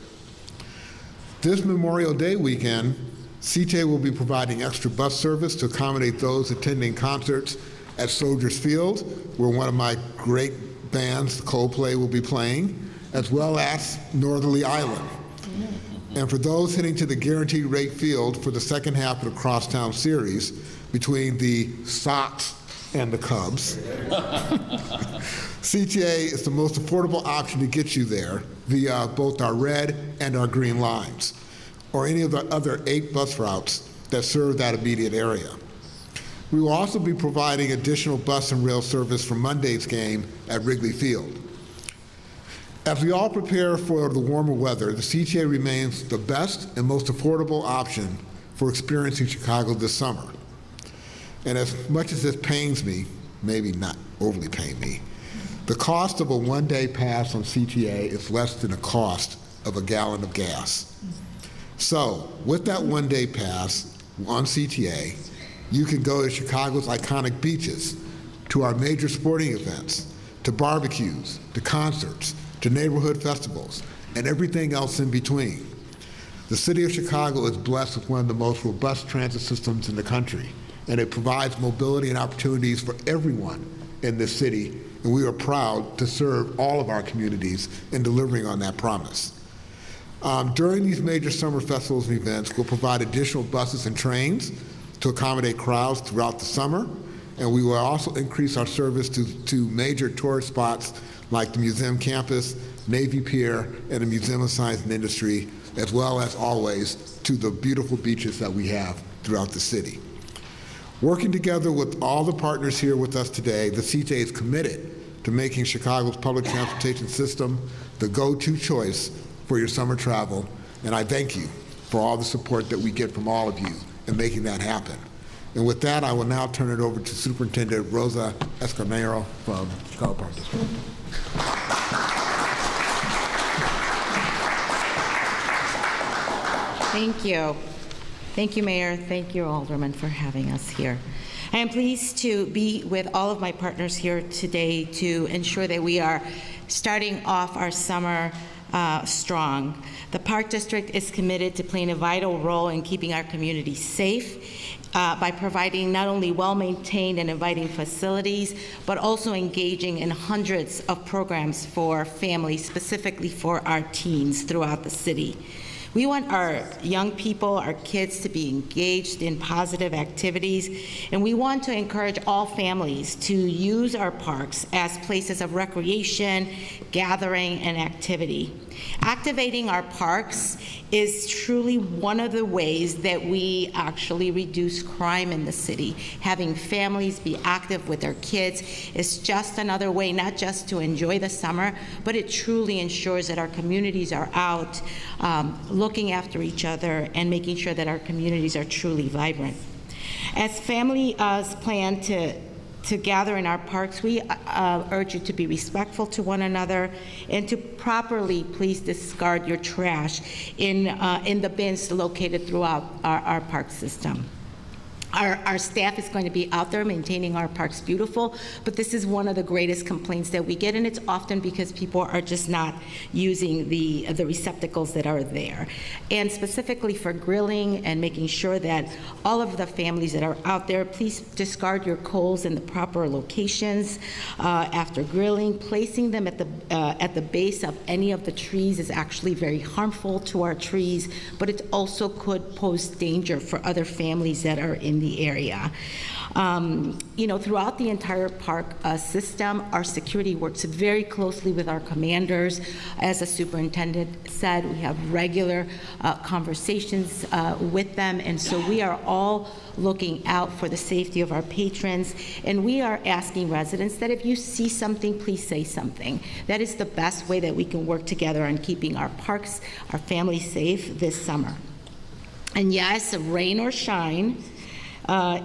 [SPEAKER 6] This Memorial Day weekend, CTA will be providing extra bus service to accommodate those attending concerts at Soldiers Field, where one of my great bands, Coldplay, will be playing, as well as Northerly Island. And for those heading to the Guaranteed Rate Field for the second half of the Crosstown Series between the Sox and the Cubs, CTA is the most affordable option to get you there via both our red and our green lines, or any of the other 8 bus routes that serve that immediate area. We will also be providing additional bus and rail service for Monday's game at Wrigley Field. As we all prepare for the warmer weather, the CTA remains the best and most affordable option for experiencing Chicago this summer. And as much as this pains me, maybe not overly pain me, the cost of a one-day pass on CTA is less than the cost of a gallon of gas. So, with that one-day pass on CTA, you can go to Chicago's iconic beaches, to our major sporting events, to barbecues, to concerts, to neighborhood festivals, and everything else in between. The city of Chicago is blessed with one of the most robust transit systems in the country, and it provides mobility and opportunities for everyone in this city, and we are proud to serve all of our communities in delivering on that promise. During these major summer festivals and events, we'll provide additional buses and trains to accommodate crowds throughout the summer, and we will also increase our service to major tourist spots like the museum campus, Navy Pier, and the Museum of Science and Industry, as well as always to the beautiful beaches that we have throughout the city. Working together with all the partners here with us today, the CTA is committed to making Chicago's public transportation system the go-to choice for your summer travel, and I thank you for all the support that we get from all of you in making that happen. And with that, I will now turn it over to Superintendent Rosa Escamero from Chicago Park District.
[SPEAKER 7] Thank you. Thank you, Mayor. Thank you, Alderman, for having us here. I am pleased to be with all of my partners here today to ensure that we are starting off our summer strong. The Park District is committed to playing a vital role in keeping our community safe by providing not only well-maintained and inviting facilities, but also engaging in hundreds of programs for families, specifically for our teens throughout the city. We want our young people, our kids, to be engaged in positive activities, and we want to encourage all families to use our parks as places of recreation, gathering, and activity. Activating our parks is truly one of the ways that we actually reduce crime in the city. Having families be active with their kids is just another way, not just to enjoy the summer, but it truly ensures that our communities are out looking after each other and making sure that our communities are truly vibrant. As families plan to gather in our parks, we urge you to be respectful to one another and to properly please discard your trash in the bins located throughout our park system. Our staff is going to be out there maintaining our parks beautiful, but this is one of the greatest complaints that we get, and it's often because people are just not using the receptacles that are there. And specifically for grilling and making sure that all of the families that are out there, please discard your coals in the proper locations after grilling. Placing them at the base of any of the trees is actually very harmful to our trees, but it also could pose danger for other families that are in the the area. Throughout the entire park system, our security works very closely with our commanders. As the superintendent said, we have regular conversations with them, and so we are all looking out for the safety of our patrons, and we are asking residents that if you see something, please say something. That is the best way that we can work together on keeping our parks, our families safe this summer. And yes, rain or shine,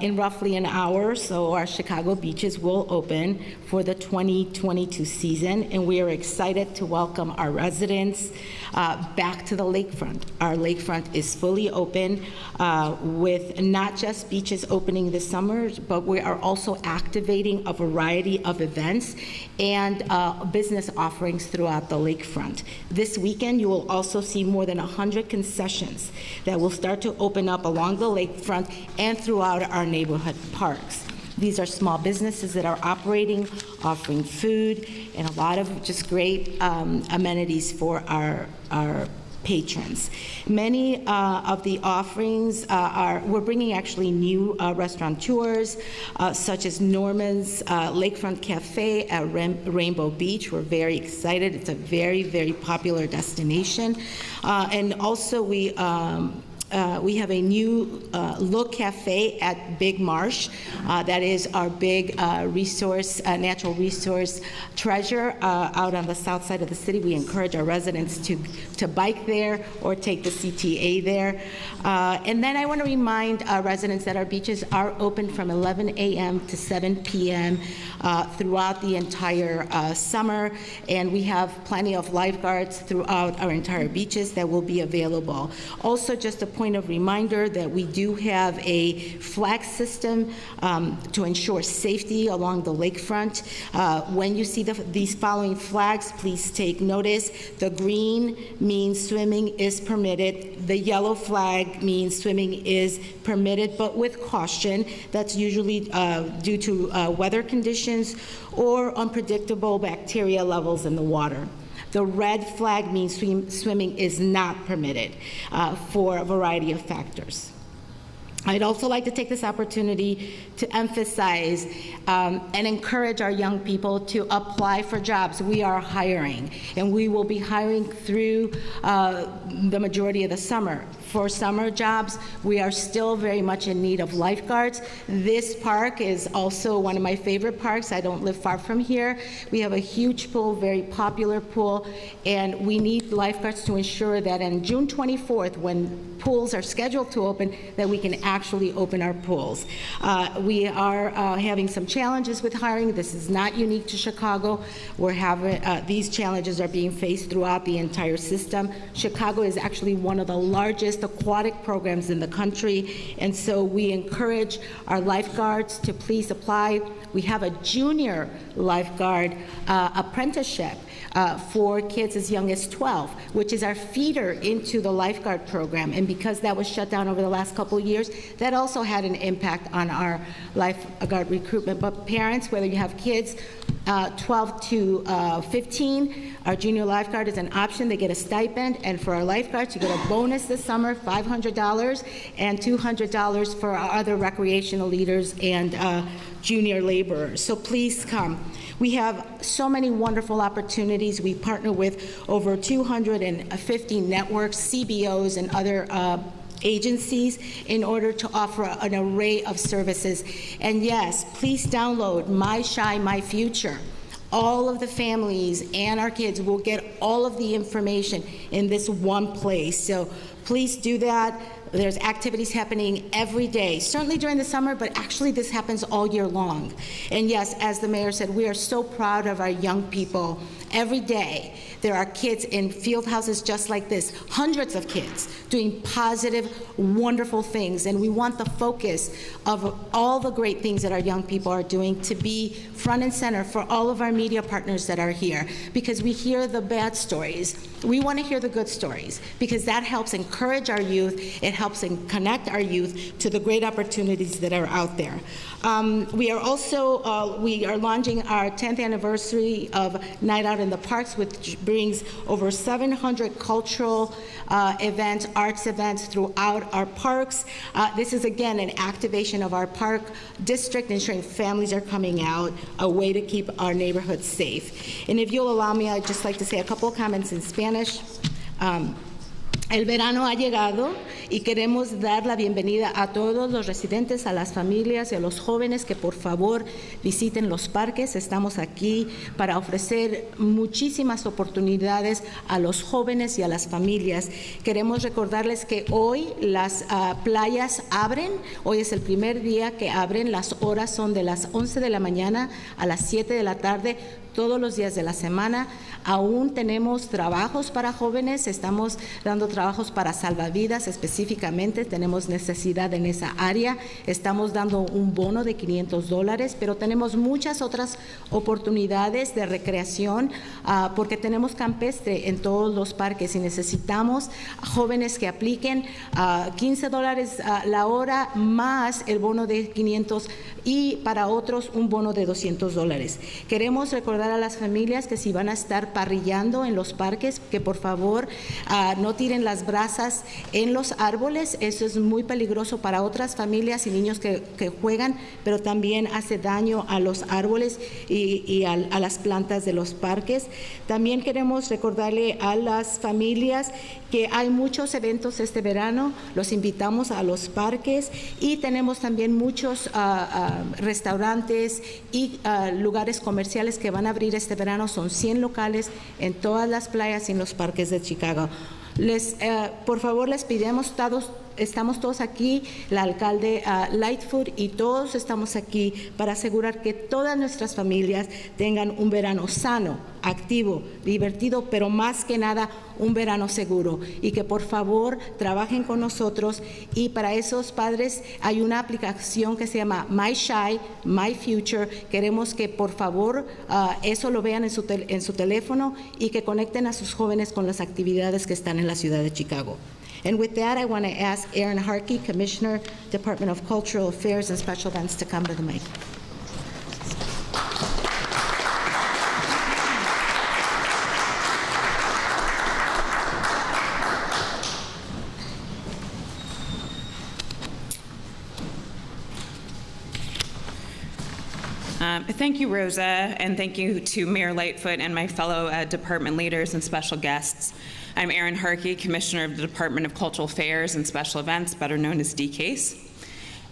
[SPEAKER 7] in roughly an hour or so, our Chicago beaches will open for the 2022 season, and we are excited to welcome our residents back to the lakefront. Our lakefront is fully open with not just beaches opening this summer, but we are also activating a variety of events and business offerings throughout the lakefront. This weekend, you will also see more than 100 concessions that will start to open up along the lakefront and throughout our neighborhood parks. These are small businesses that are operating, offering food, and a lot of just great amenities for our patrons. Many of the offerings we're bringing actually new restaurateurs, such as Norman's Lakefront Cafe at Rainbow Beach. We're very excited. It's a very, very popular destination. And also we have a new Look Cafe at Big Marsh. That is our big natural resource treasure out on the south side of the city. We encourage our residents to bike there or take the CTA there. And then I want to remind residents that our beaches are open from 11 a.m. to 7 p.m. Throughout the entire summer, and we have plenty of lifeguards throughout our entire beaches that will be available. Also, just a point of reminder that we do have a flag system to ensure safety along the lakefront. When you see these following flags, please take notice. The green means swimming is permitted. The yellow flag means swimming is permitted, but with caution. That's usually due to weather conditions or unpredictable bacteria levels in the water. The red flag means swimming is not permitted for a variety of factors. I'd also like to take this opportunity to emphasize and encourage our young people to apply for jobs. We are hiring, and we will be hiring through the majority of the summer. For summer jobs, we are still very much in need of lifeguards. This park is also one of my favorite parks. I don't live far from here. We have a huge pool, very popular pool, and we need lifeguards to ensure that on June 24th, when pools are scheduled to open, that we can actually open our pools. We are having some challenges with hiring. This is not unique to Chicago. We're having these challenges are being faced throughout the entire system. Chicago is actually one of the largest aquatic programs in the country, and so we encourage our lifeguards to please apply. We have a junior lifeguard apprenticeship for kids as young as 12, which is our feeder into the lifeguard program. And because that was shut down over the last couple of years, that also had an impact on our lifeguard recruitment. But parents, whether you have kids 12 to 15, our junior lifeguard is an option. They get a stipend, and for our lifeguards, you get a bonus this summer, $500, and $200 for our other recreational leaders and junior laborers. So please come. We have so many wonderful opportunities. We partner with over 250 networks, CBOs, and other agencies in order to offer an array of services. And yes, please download My Shy, My Future. All of the families and our kids will get all of the information in this one place. So please do that. There's activities happening every day, certainly during the summer, but actually this happens all year long. And yes, as the mayor said, we are so proud of our young people. Every day, there are kids in field houses just like this, hundreds of kids doing positive, wonderful things. And we want the focus of all the great things that our young people are doing to be front and center for all of our media partners that are here, because we hear the bad stories. We want to hear the good stories, because that helps encourage our youth. It helps connect our youth to the great opportunities that are out there. We are also we are launching our 10th anniversary of Night Out in the parks, which brings over 700 cultural events, arts events throughout our parks. This is, again, an activation of our park district, ensuring families are coming out, a way to keep our neighborhoods safe. And if you'll allow me, I'd just like to say a couple of comments in Spanish. El verano ha llegado y queremos dar la bienvenida a todos los residentes, a las familias y a los jóvenes que por favor visiten los parques. Estamos aquí para ofrecer muchísimas oportunidades a los jóvenes y a las familias. Queremos recordarles que hoy las playas abren. Hoy es el primer día que abren. Las horas son de las 11 de la mañana a las 7 de la tarde. Todos los días de la semana. Aún tenemos trabajos para jóvenes, estamos dando trabajos para salvavidas específicamente, tenemos necesidad en esa área, estamos dando un bono de $500, pero tenemos muchas otras oportunidades de recreación porque tenemos campestre en todos los parques y necesitamos jóvenes que apliquen $15 la hora más el bono de $500 y para otros un bono de $200. Queremos recordar a las familias que si van a estar parrillando en los parques, que por favor no tiren las brasas en los árboles. Eso es muy peligroso para otras familias y niños que juegan, pero también hace daño a los árboles y a las plantas de los parques. También queremos recordarle a las familias que hay muchos eventos este verano, los invitamos a los parques y tenemos también muchos restaurantes y lugares comerciales que van a abrir este verano. Son 100 locales en todas las playas y en los parques de Chicago. Por favor, les pedimos todos, estamos todos aquí, el alcalde Lightfoot y todos estamos aquí para asegurar que todas nuestras familias tengan un verano sano, activo, divertido, pero más que nada un verano seguro y que por favor trabajen con nosotros. Y para esos padres hay una aplicación que se llama My Shy, My Future. Queremos que por favor eso lo vean en su teléfono y que conecten a sus jóvenes con las actividades que están en la ciudad de Chicago. And with that, I want to ask Aaron Harkey, Commissioner, Department of Cultural Affairs and Special Events, to come to the mic.
[SPEAKER 8] Thank you, Rosa, and thank you to Mayor Lightfoot and my fellow department leaders and special guests. I'm Aaron Harkey, Commissioner of the Department of Cultural Affairs and Special Events, better known as DCASE.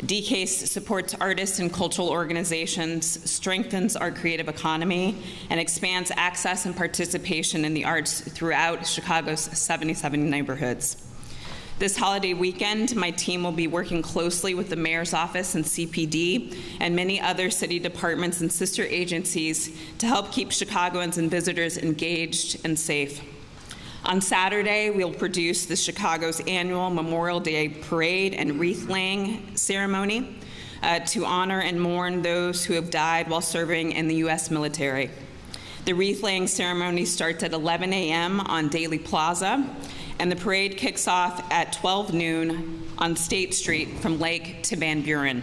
[SPEAKER 8] DCASE supports artists and cultural organizations, strengthens our creative economy, and expands access and participation in the arts throughout Chicago's 77 neighborhoods. This holiday weekend, my team will be working closely with the Mayor's Office and CPD and many other city departments and sister agencies to help keep Chicagoans and visitors engaged and safe. On Saturday, we'll produce the Chicago's annual Memorial Day Parade and wreath-laying ceremony to honor and mourn those who have died while serving in the U.S. military. The wreath-laying ceremony starts at 11 a.m. on Daley Plaza, and the parade kicks off at 12 noon on State Street from Lake to Van Buren.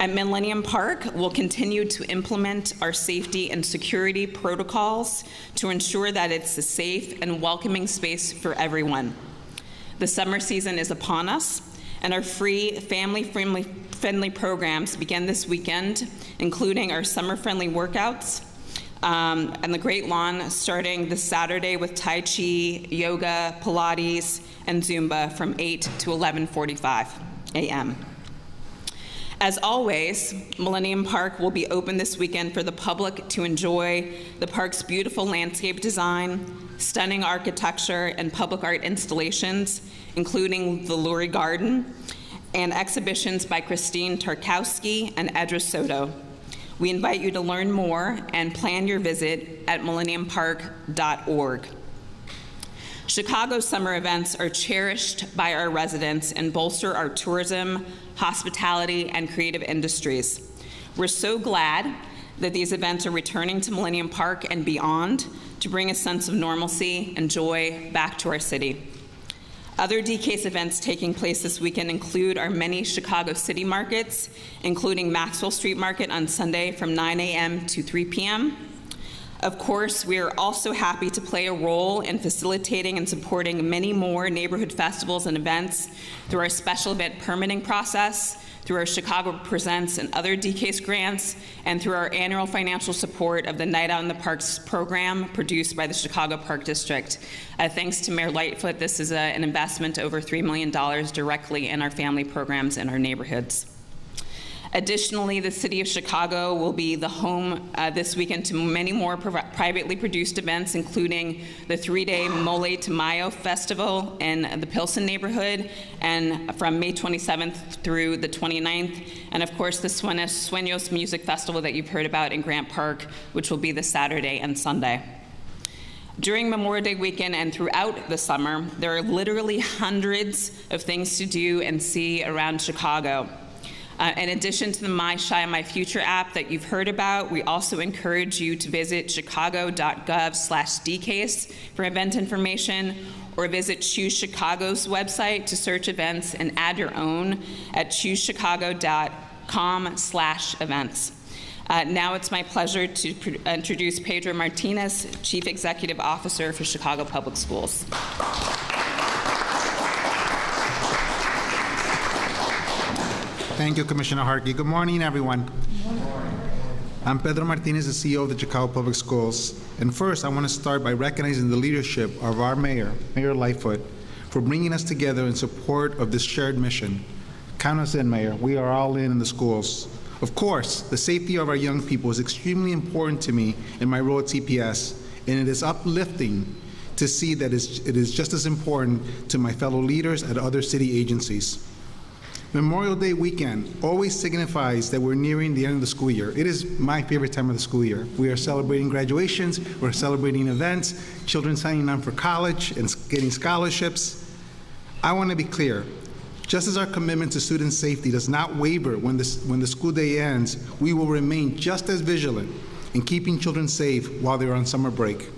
[SPEAKER 8] At Millennium Park, we'll continue to implement our safety and security protocols to ensure that it's a safe and welcoming space for everyone. The summer season is upon us, and our free, family-friendly programs begin this weekend, including our summer-friendly workouts, and the Great Lawn starting this Saturday with Tai Chi, yoga, Pilates, and Zumba from 8 to 11:45 a.m. As always, Millennium Park will be open this weekend for the public to enjoy the park's beautiful landscape design, stunning architecture, and public art installations, including the Lurie Garden, and exhibitions by Christine Tarkowski and Edris Soto. We invite you to learn more and plan your visit at millenniumpark.org. Chicago's summer events are cherished by our residents and bolster our tourism, hospitality, and creative industries. We're so glad that these events are returning to Millennium Park and beyond to bring a sense of normalcy and joy back to our city. Other DCASE events taking place this weekend include our many Chicago city markets, including Maxwell Street Market on Sunday from 9 a.m. to 3 p.m., Of course, we are also happy to play a role in facilitating and supporting many more neighborhood festivals and events through our special event permitting process, through our Chicago Presents and other DCASE grants, and through our annual financial support of the Night Out in the Parks program produced by the Chicago Park District. Thanks to Mayor Lightfoot, this is an investment over $3 million directly in our family programs in our neighborhoods. Additionally, the City of Chicago will be the home this weekend to many more privately produced events, including the 3-day Mole to Mayo Festival in the Pilsen neighborhood, and from May 27th through the 29th, and of course the Sueños Music Festival that you've heard about in Grant Park, which will be the Saturday and Sunday. During Memorial Day weekend and throughout the summer, there are literally hundreds of things to do and see around Chicago. In addition to the My Chi My Future app that you've heard about, we also encourage you to visit chicago.gov/DCASE for event information, or visit Choose Chicago's website to search events and add your own at choosechicago.com/events. Now it's my pleasure to introduce Pedro Martinez, Chief Executive Officer for Chicago Public Schools.
[SPEAKER 9] Thank you, Commissioner Harkey. Good morning, everyone. Good morning. I'm Pedro Martinez, the CEO of the Chicago Public Schools. And first, I want to start by recognizing the leadership of our mayor, Mayor Lightfoot, for bringing us together in support of this shared mission. Count us in, Mayor. We are all in the schools. Of course, the safety of our young people is extremely important to me in my role at CPS, and it is uplifting to see that it is just as important to my fellow leaders at other city agencies. Memorial Day weekend always signifies that we're nearing the end of the school year. It is my favorite time of the school year. We are celebrating graduations, we're celebrating events, children signing on for college and getting scholarships. I want to be clear, just as our commitment to student safety does not waver when the school day ends, we will remain just as vigilant in keeping children safe while they're on summer break.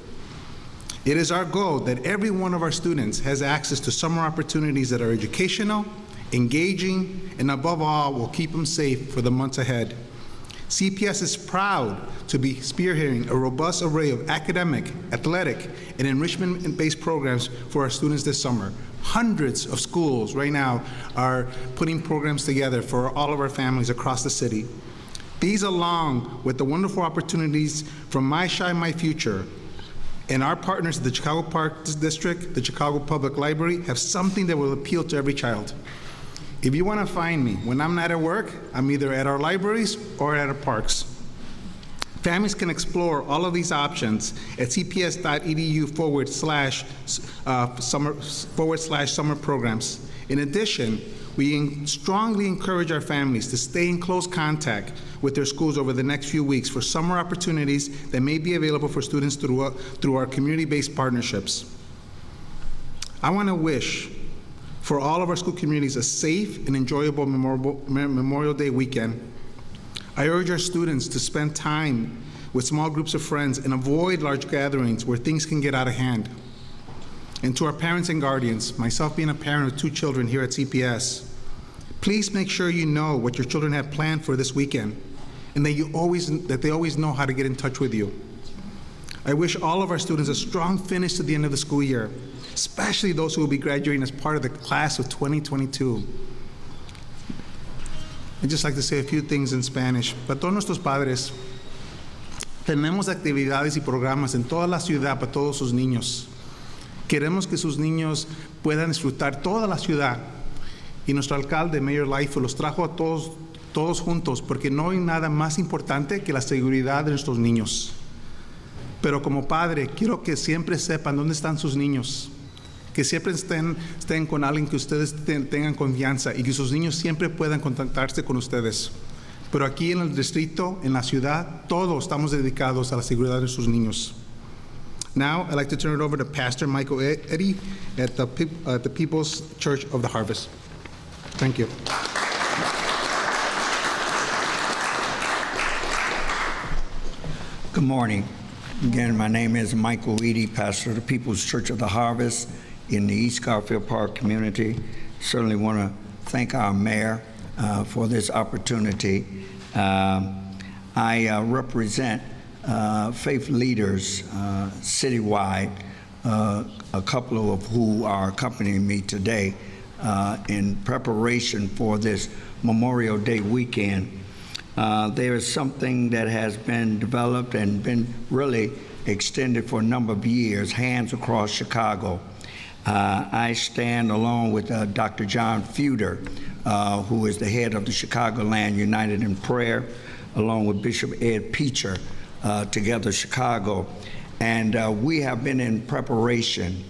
[SPEAKER 9] It is our goal that every one of our students has access to summer opportunities that are educational, engaging, and above all, will keep them safe for the months ahead. CPS is proud to be spearheading a robust array of academic, athletic, and enrichment-based programs for our students this summer. Hundreds of schools right now are putting programs together for all of our families across the city. These, along with the wonderful opportunities from My Chi My Future, and our partners at the Chicago Park District, the Chicago Public Library, have something that will appeal to every child. If you want to find me when I'm not at work, I'm either at our libraries or at our parks. Families can explore all of these options at cps.edu/summer programs. In addition, we strongly encourage our families to stay in close contact with their schools over the next few weeks for summer opportunities that may be available for students through our community-based partnerships. I want to wish for all of our school communities a safe and enjoyable Memorial Day weekend. I urge our students to spend time with small groups of friends and avoid large gatherings where things can get out of hand. And to our parents and guardians, myself being a parent of 2 children here at CPS, please make sure you know what your children have planned for this weekend, and that they always know how to get in touch with you. I wish all of our students a strong finish to the end of the school year, especially those who will be graduating as part of the class of 2022. I'd just like to say a few things in Spanish. Para todos nuestros padres, tenemos actividades y programas en toda la ciudad para todos sus niños. Queremos que sus niños puedan disfrutar toda la ciudad. Y nuestro alcalde, Mayor Lightfoot, los trajo a todos juntos porque no hay nada más importante que la seguridad de nuestros niños. Pero como padre, quiero que siempre sepan dónde están sus niños, que siempre estén con alguien que ustedes tengan confianza y que sus niños siempre puedan contactarse con ustedes. Pero aquí en el distrito, en la ciudad, todos estamos dedicados a la seguridad de sus niños. Now, I'd like to turn it over to Pastor Michael Eddy at the People's Church of the Harvest. Thank you.
[SPEAKER 10] Good morning. Again, my name is Michael Eddy, pastor of the People's Church of the Harvest in the East Garfield Park community. Certainly want to thank our mayor for this opportunity. I represent faith leaders citywide, a couple of who are accompanying me today in preparation for this Memorial Day weekend. There is something that has been developed and been really extended for a number of years, Hands Across Chicago. I stand along with Dr. John Feuder, who is the head of the Chicagoland United in Prayer, along with Bishop Ed Peacher, Together Chicago. And we have been in preparation,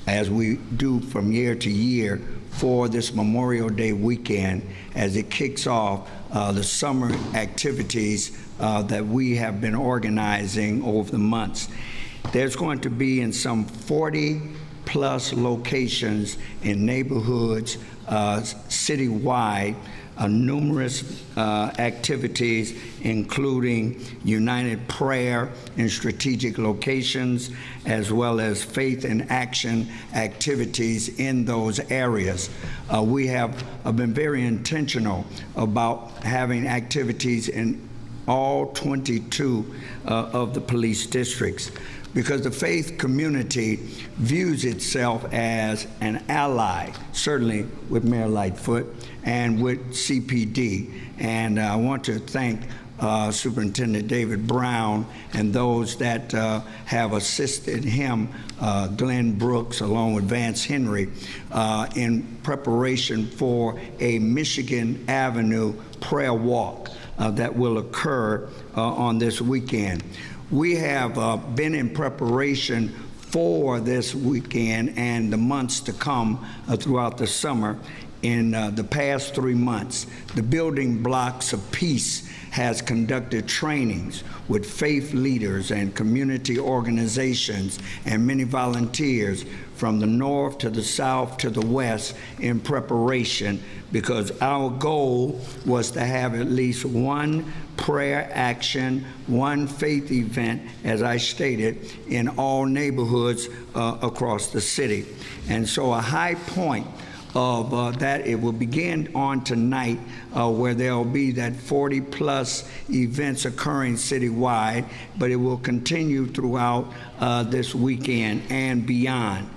[SPEAKER 10] as we do from year to year, for this Memorial Day weekend as it kicks off the summer activities that we have been organizing over the months. There's going to be in some 40+ locations in neighborhoods citywide, numerous activities, including United Prayer in strategic locations, as well as faith and action activities in those areas. We have been very intentional about having activities in all 22 of the police districts, because the faith community views itself as an ally, certainly with Mayor Lightfoot and with CPD. And I want to thank Superintendent David Brown and those that have assisted him, Glenn Brooks, along with Vance Henry, in preparation for a Michigan Avenue prayer walk that will occur on this weekend. We have been in preparation for this weekend and the months to come throughout the summer. In the past 3 months, the Building Blocks of Peace has conducted trainings with faith leaders and community organizations and many volunteers from the north to the south to the west in preparation, because our goal was to have at least one prayer action, one faith event, as I stated, in all neighborhoods across the city. And so a high point of that, it will begin on tonight, where there will be that 40+ events occurring citywide, but it will continue throughout this weekend and beyond.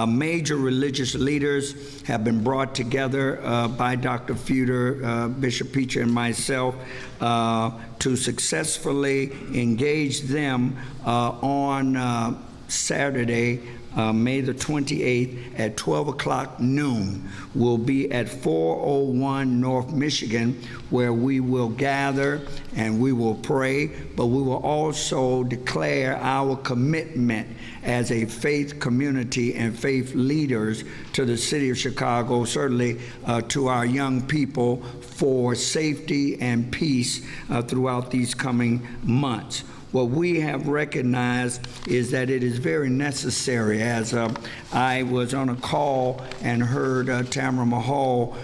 [SPEAKER 10] Major religious leaders have been brought together by Dr. Feuder, Bishop Peacher, and myself to successfully engage them on Saturday, May the 28th at 12 o'clock noon. We'll be at 401 North Michigan, where we will gather and we will pray, but we will also declare our commitment as a faith community and faith leaders to the city of Chicago, certainly to our young people, for safety and peace throughout these coming months. What we have recognized is that it is very necessary, as I was on a call and heard Tamara Mahal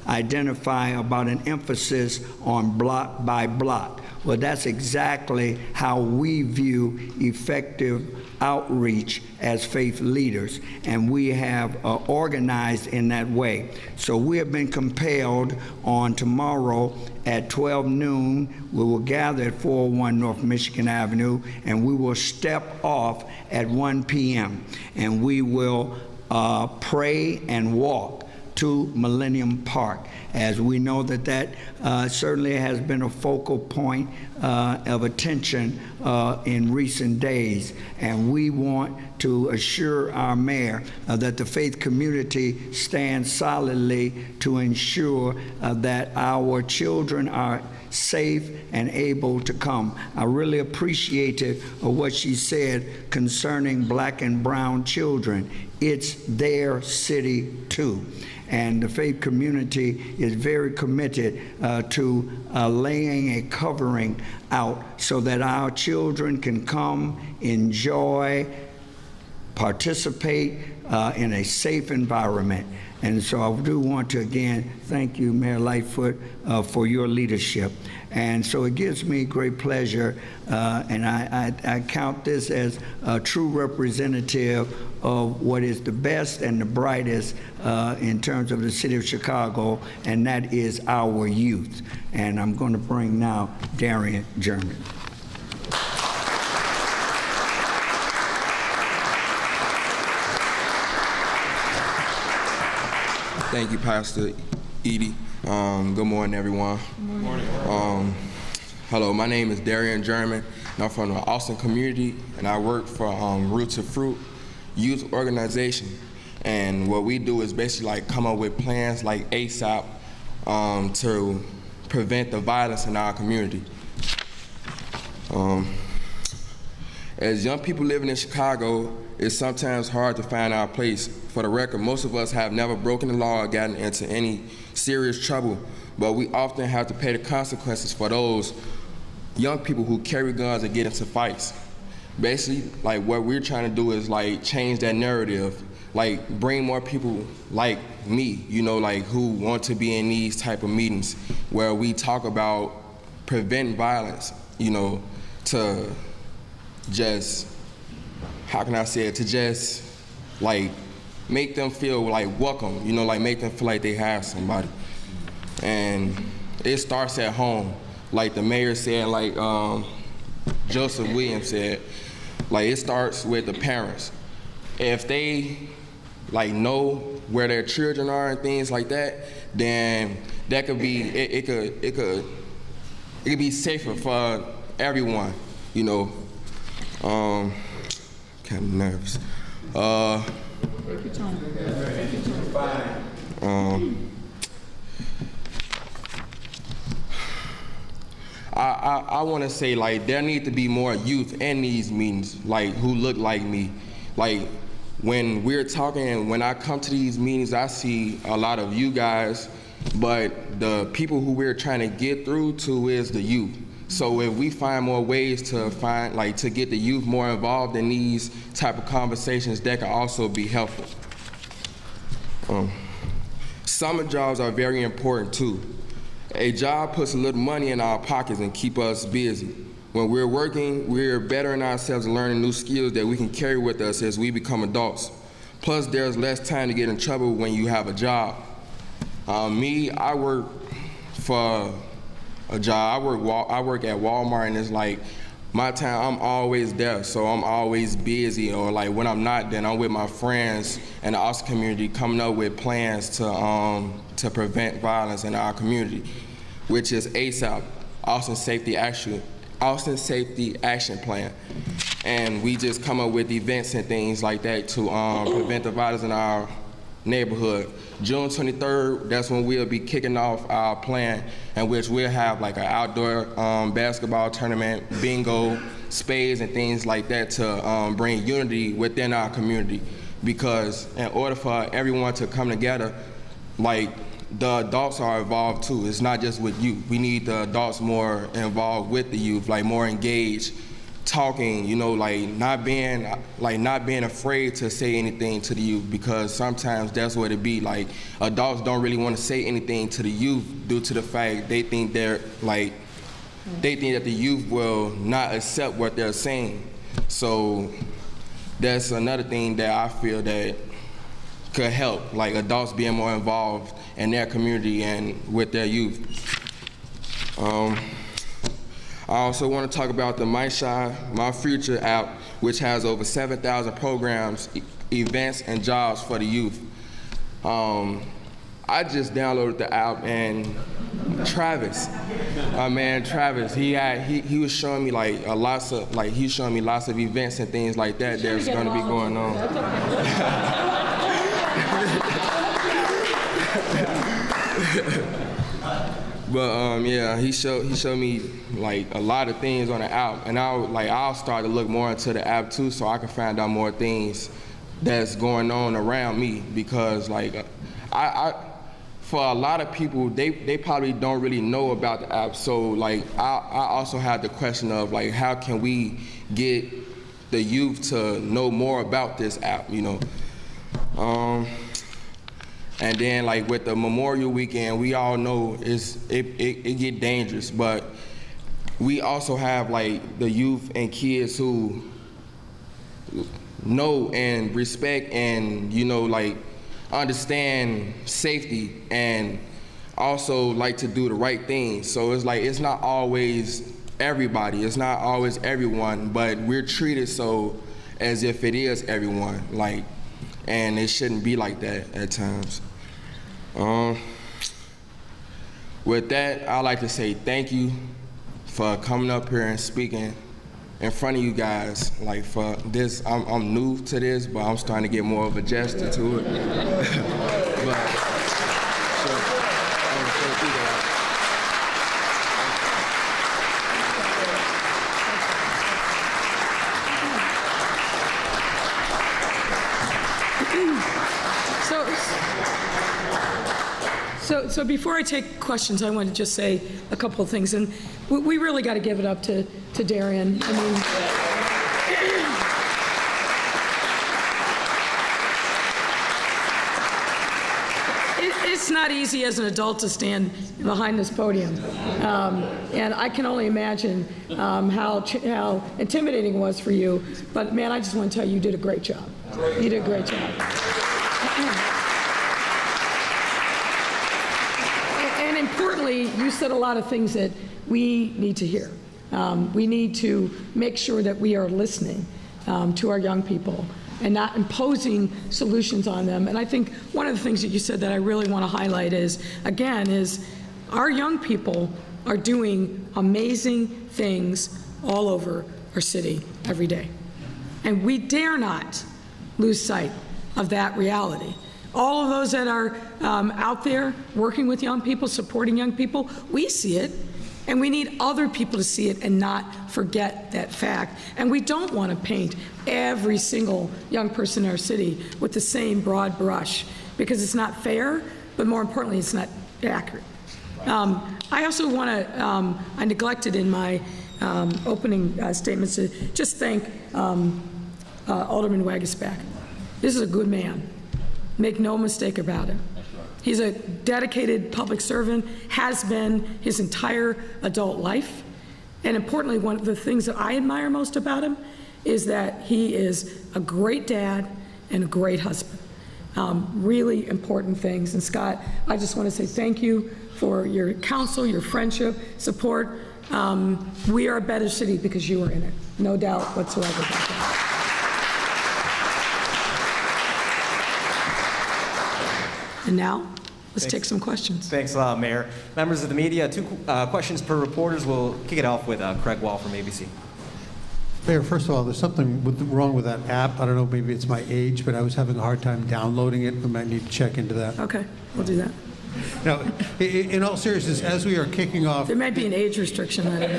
[SPEAKER 10] identify about an emphasis on block by block. Well, that's exactly how we view effective outreach as faith leaders, and we have organized in that way. So we have been compelled on tomorrow at 12 noon, we will gather at 401 North Michigan Avenue, and we will step off at 1 p.m. and we will pray and walk to Millennium Park, as we know that that certainly has been a focal point of attention in recent days. And we want to assure our mayor that the faith community stands solidly to ensure that our children are safe and able to come. I really appreciated what she said concerning black and brown children. It's their city too. And the faith community is very committed to laying a covering out so that our children can come, enjoy, participate in a safe environment. And so I do want to again thank you, Mayor Lightfoot, for your leadership. And so it gives me great pleasure, and I count this as a true representative of what is the best and the brightest in terms of the city of Chicago, and that is our youth. And I'm going to bring now Darian German.
[SPEAKER 11] Thank you, Pastor Edie. Good morning, everyone. Good morning. Hello, my name is Darian German, and I'm from the Austin community, and I work for Root to Fruit Youth Organization. And what we do is basically like come up with plans like ASAP to prevent the violence in our community. As young people living in Chicago, it's sometimes hard to find our place. For the record, most of us have never broken the law or gotten into any serious trouble, but we often have to pay the consequences for those young people who carry guns and get into fights. Basically, like what we're trying to do is like change that narrative, like bring more people like me, you know, like who want to be in these type of meetings where we talk about preventing violence, you know, to just, how can I say it, to just like make them feel like welcome, you know, like make them feel like they have somebody. And it starts at home. Like the mayor said, like Joseph Williams said, like it starts with the parents. If they like know where their children are and things like that, then that could be, it could be safer for everyone, you know. Kind of nervous.
[SPEAKER 2] Take your time.
[SPEAKER 11] I want to say like there need to be more youth in these meetings, like who look like me. Like when we're talking and when I come to these meetings, I see a lot of you guys, but the people who we're trying to get through to is the youth. So if we find more ways to find, like, to get the youth more involved in these type of conversations, that can also be helpful. Summer jobs are very important too. A job puts a little money in our pockets and keep us busy. When we're working, we're bettering ourselves and learning new skills that we can carry with us as we become adults. Plus, there's less time to get in trouble when you have a job. Me, I work for a job. I work at Walmart, and it's like my time, I'm always there, so I'm always busy, or like when I'm not, then I'm with my friends in the Austin community coming up with plans to prevent violence in our community, which is ASAP, Austin Safety Action Plan. And we just come up with events and things like that to prevent the violence in our neighborhood. June 23rd, that's when we'll be kicking off our plan, in which we'll have like an outdoor basketball tournament, bingo, spades, and things like that to bring unity within our community. Because in order for everyone to come together, like the adults are involved too. It's not just with youth. We need the adults more involved with the youth, like more engaged, talking, you know, like not being afraid to say anything to the youth, because sometimes that's what it be. Like adults don't really want to say anything to the youth due to the fact they think that the youth will not accept what they're saying. So that's another thing that I feel that could help, like adults being more involved in their community and with their youth. I also want to talk about the My Shine, My Future app, which has over 7,000 programs, events, and jobs for the youth. I just downloaded the app, and Travis, my man Travis, he was showing me like lots of events and things like that that's going to be going on. But yeah, he showed me like a lot of things on the app, and I'll start to look more into the app too, so I can find out more things that's going on around me. Because like I for a lot of people, they probably don't really know about the app. So like I also had the question of like, how can we get the youth to know more about this app, you know? And then like with the Memorial Weekend, we all know it get dangerous, but we also have like the youth and kids who know and respect and, you know, like understand safety and also like to do the right thing. So it's like, it's not always everybody, it's not always everyone, but we're treated so as if it is everyone, like, and it shouldn't be like that at times. With that, I'd like to say thank you for coming up here and speaking in front of you guys. Like for this, I'm new to this, but I'm starting to get more of a gesture to it.
[SPEAKER 2] So before I take questions, I want to just say a couple of things, and we really got to give it up to Darian. I mean, it's not easy as an adult to stand behind this podium, and I can only imagine how intimidating it was for you. But man, I just want to tell you, you did a great job. You did a great job. Importantly, you said a lot of things that we need to hear. We need to make sure that we are listening to our young people and not imposing solutions on them. And I think one of the things that you said that I really want to highlight is, again, is our young people are doing amazing things all over our city every day. And we dare not lose sight of that reality. All of those that are out there working with young people, supporting young people, we see it, and we need other people to see it and not forget that fact. And we don't want to paint every single young person in our city with the same broad brush, because it's not fair, but more importantly, it's not accurate. I also want to, I neglected in my opening statements to just thank Alderman Wagasback. This is a good man. Make no mistake about it. He's a dedicated public servant, has been his entire adult life. And importantly, one of the things that I admire most about him is that he is a great dad and a great husband. Really important things. And Scott, I just want to say thank you for your counsel, your friendship, support. We are a better city because you were in it. No doubt whatsoever about that. And now, let's take some questions.
[SPEAKER 12] Thanks a lot, Mayor. Members of the media, 2 questions per reporters. We'll kick it off with Craig Wall from ABC.
[SPEAKER 13] Mayor, first of all, there's something wrong with that app. I don't know, maybe it's my age, but I was having a hard time downloading it. We might need to check into that.
[SPEAKER 2] Okay, we'll do that.
[SPEAKER 13] Now, in all seriousness, as we are kicking off...
[SPEAKER 2] There might be an age restriction on it.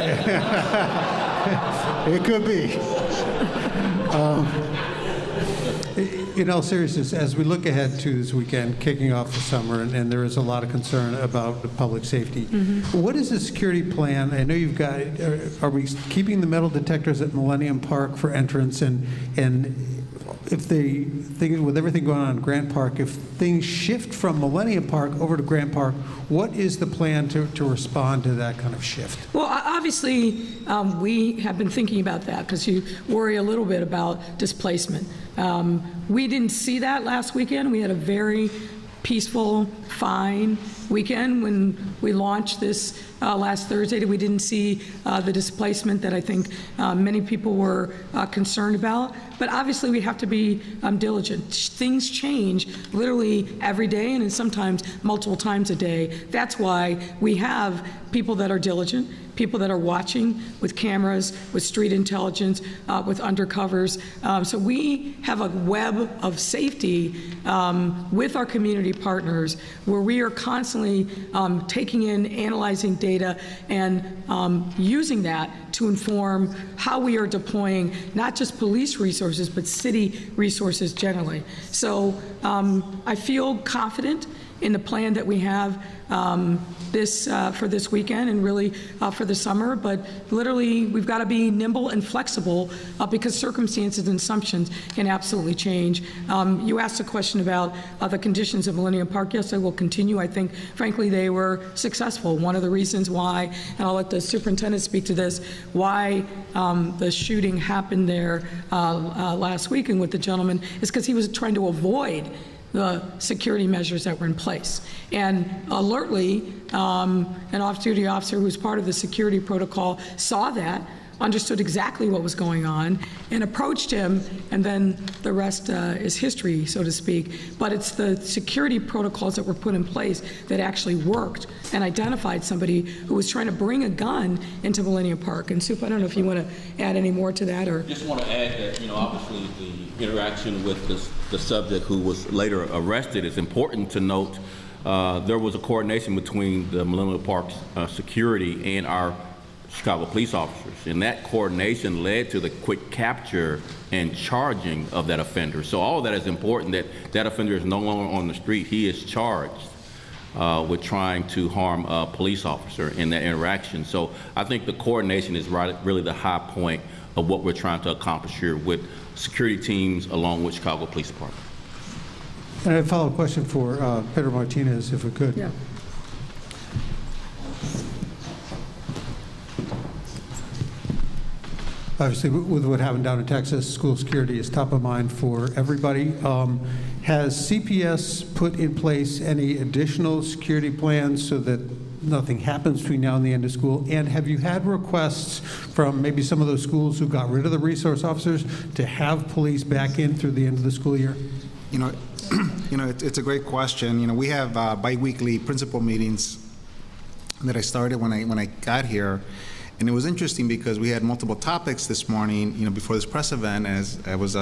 [SPEAKER 13] It could be. In all seriousness, as we look ahead to this weekend, kicking off the summer, and there is a lot of concern about the public safety, what is the security plan? I know you've got, are we keeping the metal detectors at Millennium Park for entrance? And if they think, with everything going on in Grant Park, if things shift from Millennium Park over to Grant Park, what is the plan to respond to that kind of shift?
[SPEAKER 2] Well, obviously, we have been thinking about that because you worry a little bit about displacement. We didn't see that last weekend. We had a very peaceful, fine weekend when we launched this last Thursday. We didn't see the displacement that I think many people were concerned about. But obviously, we have to be diligent. Things change literally every day and sometimes multiple times a day. That's why we have people that are diligent, people that are watching with cameras, with street intelligence, with undercovers. So we have a web of safety with our community partners where we are constantly taking in, analyzing data, and using that to inform how we are deploying not just police resources, but city resources generally. So I feel confident in the plan that we have for this weekend and really for the summer, but literally we've got to be nimble and flexible because circumstances and assumptions can absolutely change. You asked a question about the conditions of Millennium Park. Yes, I will continue. I think, frankly, they were successful. One of the reasons why, and I'll let the superintendent speak to this, why the shooting happened there last weekend with the gentleman is because he was trying to avoid the security measures that were in place. And alertly, an off-duty officer who's part of the security protocol saw that, understood exactly what was going on and approached him, and then the rest is history, so to speak. But it's the security protocols that were put in place that actually worked and identified somebody who was trying to bring a gun into Millennium Park. And Sup, I don't know if you want to add any more to that, or
[SPEAKER 4] just want to add that, obviously the interaction with the subject who was later arrested is important to note. There was a coordination between the Millennium Park's security and our Chicago police officers, and that coordination led to the quick capture and charging of that offender. So all of that is important, that offender is no longer on the street. He is charged with trying to harm a police officer in that interaction. So I think the coordination is really the high point of what we're trying to accomplish here with security teams along with Chicago Police Department.
[SPEAKER 13] And I have a follow-up question for Pedro Martinez, if we could.
[SPEAKER 2] yeah.
[SPEAKER 13] Obviously, with what happened down in Texas, school security is top of mind for everybody. Has CPS put in place any additional security plans so that nothing happens between now and the end of school? And have you had requests from maybe some of those schools who got rid of the resource officers to have police back in through the end of the school year?
[SPEAKER 9] It's a great question. We have biweekly principal meetings that I started when I got here. And it was interesting because we had multiple topics this morning, before this press event, as I was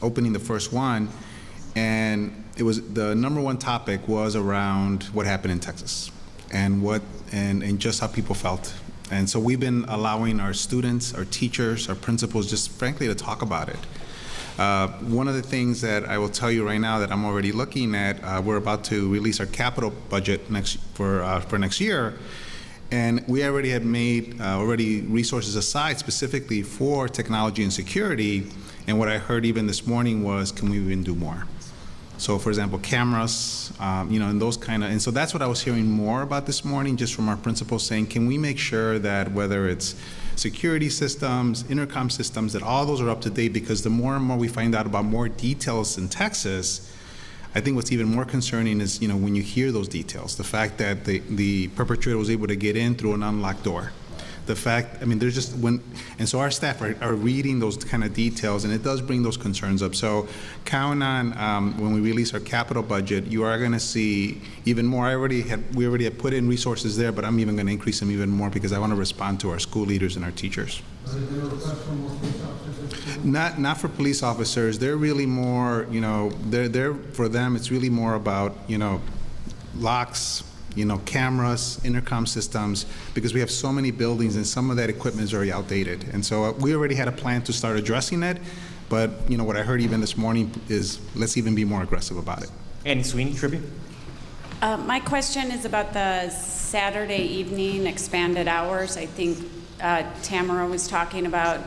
[SPEAKER 9] opening the first one. And it was the number one topic was around what happened in Texas and and just how people felt. And so we've been allowing our students, our teachers, our principals, just frankly to talk about it. One of the things that I will tell you right now that I'm already looking at, we're about to release our capital budget for next year. And we already had made resources aside specifically for technology and security. And what I heard even this morning was, can we even do more? So, for example, cameras, and those and so that's what I was hearing more about this morning, just from our principals saying, can we make sure that whether it's security systems, intercom systems, that all those are up to date? Because the more and more we find out about more details in Texas, I think what's even more concerning is, when you hear those details, the fact that the perpetrator was able to get in through an unlocked door. The fact, there's just and so our staff are reading those kind of details, and it does bring those concerns up. So count on when we release our capital budget, you are going to see even more. We already had put in resources there, but I'm even going to increase them even more because I want to respond to our school leaders and our teachers. Not for police officers. They're really more, they're for them. It's really more about locks, cameras, intercom systems, because we have so many buildings and some of that equipment is very outdated. And so we already had a plan to start addressing it, but what I heard even this morning is let's even be more aggressive about it.
[SPEAKER 12] Annie Sweeney, Tribune.
[SPEAKER 14] My question is about the Saturday evening expanded hours. I think Tamara was talking about,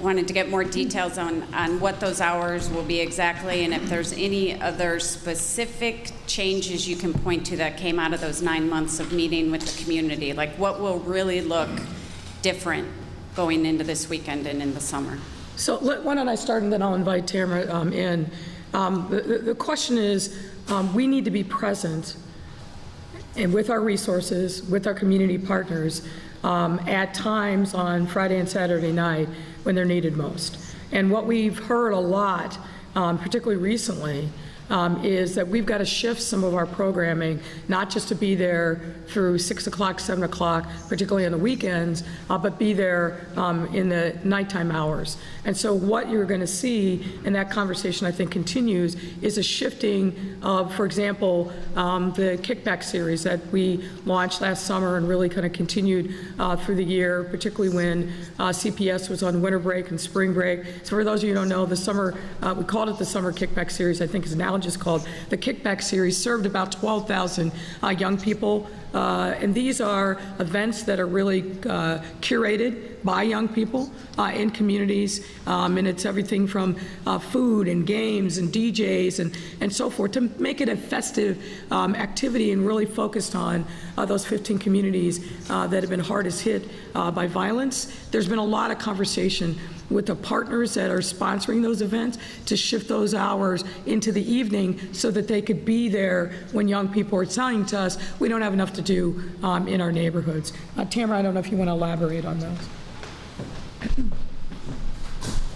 [SPEAKER 14] wanted to get more details on what those hours will be exactly, and if there's any other specific changes you can point to that came out of those 9 months of meeting with the community. Like what will really look different going into this weekend and in the summer?
[SPEAKER 2] So why don't I start, and then I'll invite Tamara in. The question is, we need to be present and with our resources, with our community partners, at times on Friday and Saturday night when they're needed most. And what we've heard a lot, particularly recently, is that we've got to shift some of our programming, not just to be there through 6 o'clock, 7 o'clock, particularly on the weekends, but be there in the nighttime hours. And so what you're going to see, and that conversation I think continues, is a shifting of, for example, the kickback series that we launched last summer and really kind of continued through the year, particularly when CPS was on winter break and spring break. So for those of you who don't know, the summer, we called it the Summer Kickback Series, I think is now just called the Kickback Series, served about 12,000 young people. And these are events that are really curated by young people in communities, and it's everything from food and games and DJs and so forth to make it a festive activity and really focused on those 15 communities that have been hardest hit by violence. There's been a lot of conversation with the partners that are sponsoring those events to shift those hours into the evening so that they could be there when young people are telling to us, we don't have enough to to do in our neighborhoods. Tamara, I don't know if you want to elaborate on those.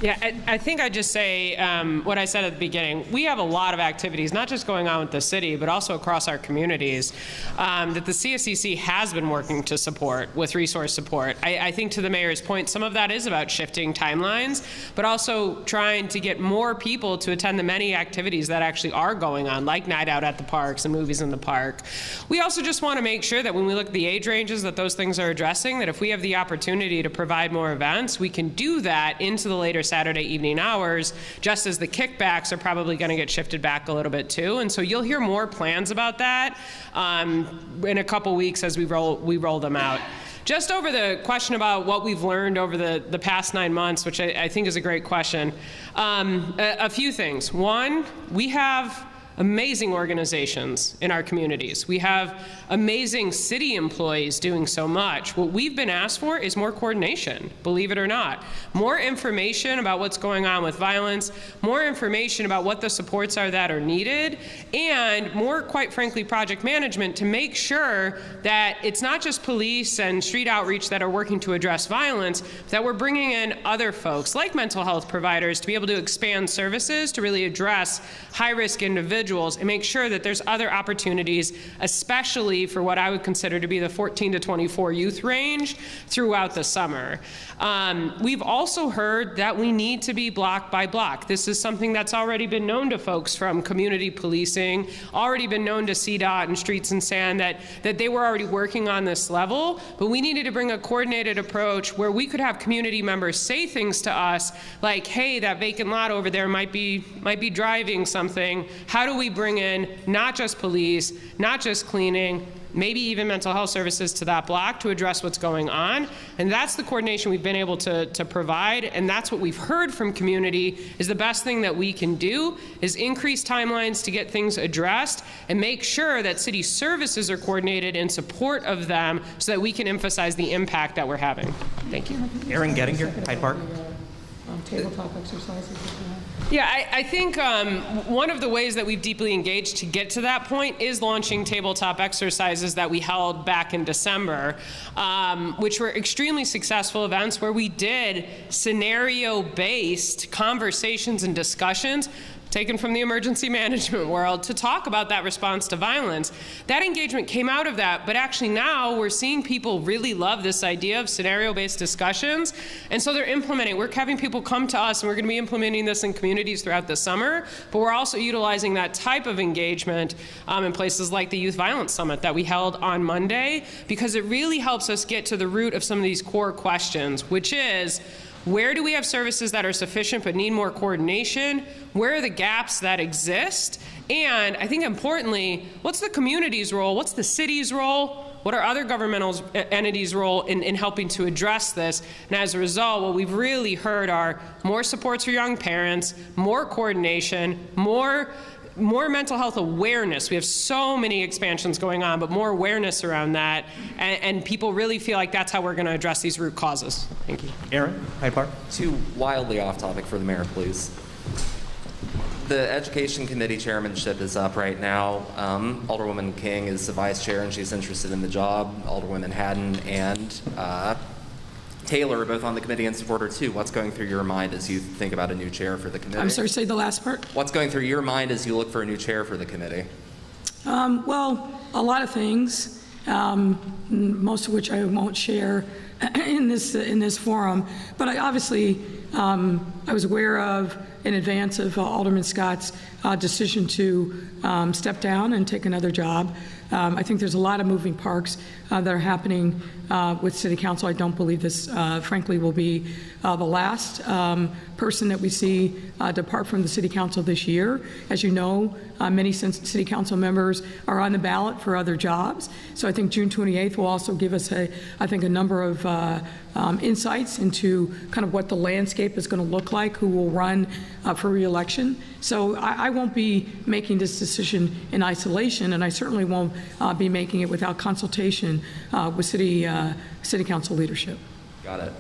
[SPEAKER 5] Yeah, I think I'd just say what I said at the beginning. We have a lot of activities, not just going on with the city, but also across our communities, that the CSCC has been working to support with resource support. I think to the mayor's point, some of that is about shifting timelines, but also trying to get more people to attend the many activities that actually are going on, like night out at the parks and movies in the park. We also just want to make sure that when we look at the age ranges that those things are addressing, that if we have the opportunity to provide more events, we can do that into the later Saturday evening hours, just as the kickbacks are probably going to get shifted back a little bit too. And so you'll hear more plans about that in a couple weeks as we roll them out. Just over the question about what we've learned over the past 9 months, which I think is a great question, a few things. One, we have amazing organizations in our communities. We have amazing city employees doing so much. What we've been asked for is more coordination, believe it or not. More information about what's going on with violence, more information about what the supports are that are needed, and more, quite frankly, project management to make sure that it's not just police and street outreach that are working to address violence, that we're bringing in other folks, like mental health providers, to be able to expand services to really address high-risk individuals and make sure that there's other opportunities, especially for what I would consider to be the 14 to 24 youth range throughout the summer. We've also heard that we need to be block by block. This is something that's already been known to folks from community policing, already been known to CDOT and Streets and Sand that they were already working on this level, but we needed to bring a coordinated approach where we could have community members say things to us like, hey, that vacant lot over there might be driving something. How do we bring in not just police, not just cleaning, maybe even mental health services to that block to address what's going on? And that's the coordination we've been able to provide, and that's what we've heard from community is the best thing that we can do is increase timelines to get things addressed and make sure that city services are coordinated in support of them so that we can emphasize the impact that we're having. Thank you.
[SPEAKER 12] Aaron Gettinger, Hyde Park.
[SPEAKER 2] Tabletop exercises.
[SPEAKER 5] Yeah, I think one of the ways that we've deeply engaged to get to that point is launching tabletop exercises that we held back in December, which were extremely successful events where we did scenario-based conversations and discussions taken from the emergency management world to talk about that response to violence. That engagement came out of that, but actually now we're seeing people really love this idea of scenario-based discussions, and so they're implementing. We're having people come to us, and we're going to be implementing this in communities throughout the summer, but we're also utilizing that type of engagement in places like the Youth Violence Summit that we held on Monday, because it really helps us get to the root of some of these core questions, which is, where do we have services that are sufficient but need more coordination? Where are the gaps that exist? And I think importantly, what's the community's role? What's the city's role? What are other governmental entities' role in helping to address this? And as a result, what we've really heard are more supports for young parents, more coordination, more mental health awareness. We have so many expansions going on, but more awareness around that, and people really feel like that's how we're going to address these root causes. Thank you.
[SPEAKER 12] Aaron, Hyde Park.
[SPEAKER 15] Too wildly off topic for the mayor, please. The Education Committee chairmanship is up right now. Alderwoman King is the vice chair, and she's interested in the job. Alderwoman Haddon and Taylor are both on the committee and support her too. What's going through your mind as you think about a new chair for the committee?
[SPEAKER 2] I'm sorry, say the last part.
[SPEAKER 15] What's going through your mind as you look for a new chair for the committee?
[SPEAKER 2] Well, a lot of things, most of which I won't share in this forum. But I obviously I was aware of in advance of Alderman Scott's decision to step down and take another job. I think there's a lot of moving parts that are happening with City Council. I don't believe this, frankly, will be the last person that we see depart from the City Council this year. As you know, many City Council members are on the ballot for other jobs. So I think June 28th will also give us, a number of insights into kind of what the landscape is going to look like, who will run for re-election. So I won't be making this decision in isolation, and I certainly won't be making it without consultation with City Council leadership.
[SPEAKER 15] Got it.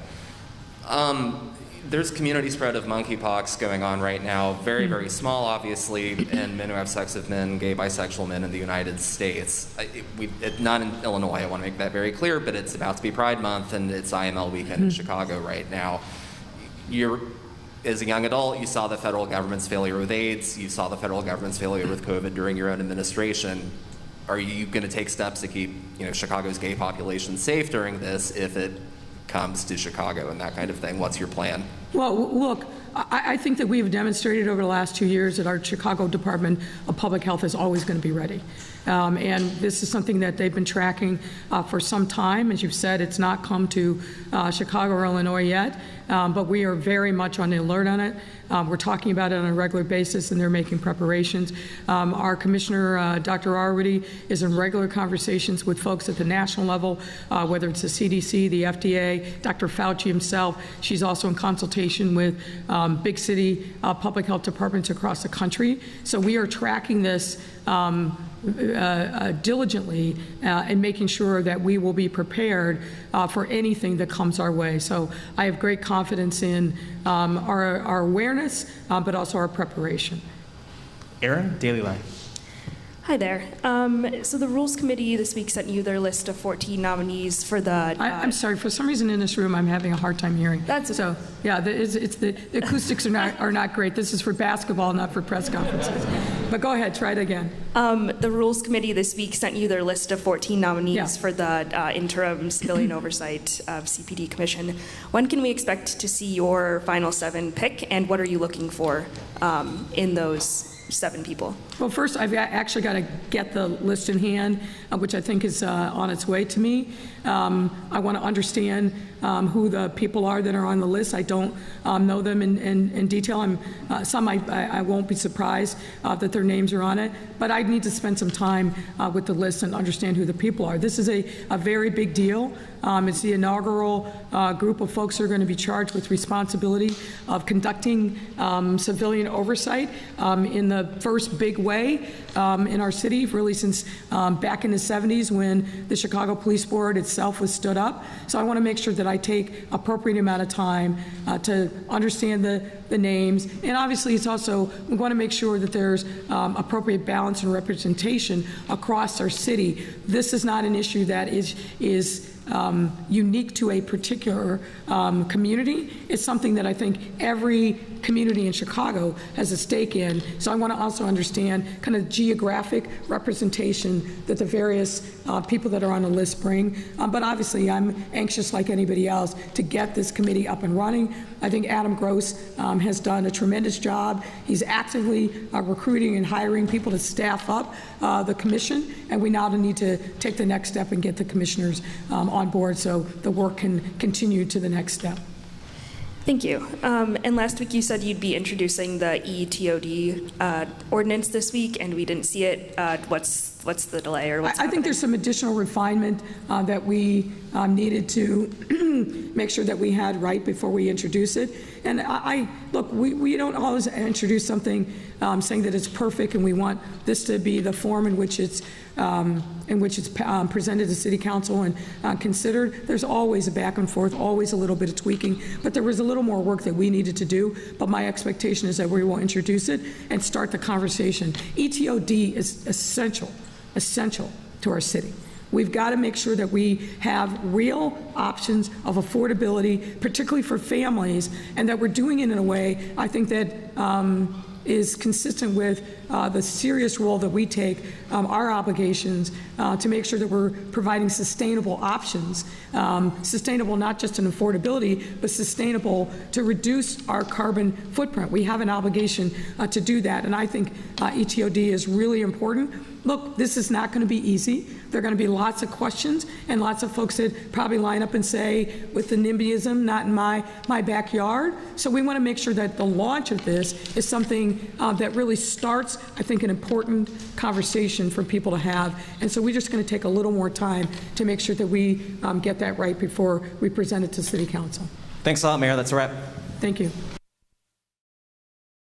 [SPEAKER 15] There's community spread of monkeypox going on right now, very, very small, obviously, in men who have sex with men, gay, bisexual men in the United States. Not in Illinois, I want to make that very clear, but it's about to be Pride Month, and it's IML weekend in Chicago right now. As a young adult, you saw the federal government's failure with AIDS, you saw the federal government's failure with COVID during your own administration. Are you going to take steps to keep, Chicago's gay population safe during this if it comes to Chicago and that kind of thing? What's your plan?
[SPEAKER 2] Well, look, I think that we've demonstrated over the last 2 years that our Chicago Department of Public Health is always going to be ready. And this is something that they've been tracking for some time. As you've said, it's not come to Chicago or Illinois yet, but we are very much on the alert on it. We're talking about it on a regular basis, and they're making preparations. Our Commissioner, Dr. Arwady, is in regular conversations with folks at the national level, whether it's the CDC, the FDA, Dr. Fauci himself. She's also in consultation with big city public health departments across the country. So we are tracking this diligently and making sure that we will be prepared for anything that comes our way. So I have great confidence in our awareness, but also our preparation.
[SPEAKER 12] Aaron, Daily Line.
[SPEAKER 16] Hi there. So the Rules Committee this week sent you their list of 14 nominees for the...
[SPEAKER 2] I'm sorry, for some reason in this room I'm having a hard time hearing.
[SPEAKER 16] That's okay.
[SPEAKER 2] So, yeah, the acoustics are not great. This is for basketball, not for press conferences. But go ahead, try it again.
[SPEAKER 16] The Rules Committee this week sent you their list of 14 nominees for the interim civilian oversight of CPD Commission. When can we expect to see your final 7 pick, and what are you looking for in those 7 people?
[SPEAKER 2] Well, first, I've actually got to get the list in hand, which I think is on its way to me. I want to understand who the people are that are on the list. I don't know them in detail. Some I won't be surprised that their names are on it, but I need to spend some time with the list and understand who the people are. This is a very big deal. It's the inaugural group of folks who are going to be charged with responsibility of conducting civilian oversight in the first big way in our city, really since back in the 70s when the Chicago Police Board itself was stood up. So I want to make sure that I take appropriate amount of time to understand the names. And obviously it's also, we want to make sure that there's appropriate balance and representation across our city. This is not an issue that is unique to a particular community. It's something that I think every community in Chicago has a stake in. So I want to also understand kind of geographic representation that the various people that are on the list bring. But obviously I'm anxious like anybody else to get this committee up and running. I think Adam Gross has done a tremendous job. He's actively recruiting and hiring people to staff up the commission, and we now need to take the next step and get the commissioners on board so the work can continue to the next step.
[SPEAKER 16] Thank you. And last week you said you'd be introducing the ETOD ordinance this week, and we didn't see it. What's the delay, or what's
[SPEAKER 2] I think there's some additional refinement that we needed to make sure that we had right before we introduce it. And look, we don't always introduce something saying that it's perfect and we want this to be the form in which it's presented to City Council and considered. There's always a back and forth, always a little bit of tweaking, but there was a little more work that we needed to do. But my expectation is that we will introduce it and start the conversation. ETOD is essential to our city. We've got to make sure that we have real options of affordability, particularly for families, and that we're doing it in a way I think that is consistent with the serious role that we take, our obligations to make sure that we're providing sustainable options, sustainable not just in affordability, but sustainable to reduce our carbon footprint. We have an obligation to do that, and I think ETOD is really important. Look, this is not going to be easy. There are going to be lots of questions and lots of folks that probably line up and say, with the NIMBYism, not in my backyard. So we want to make sure that the launch of this is something that really starts, I think, an important conversation for people to have. And so we're just going to take a little more time to make sure that we get that right before we present it to City Council.
[SPEAKER 12] Thanks a lot, Mayor. That's a wrap.
[SPEAKER 2] Thank you.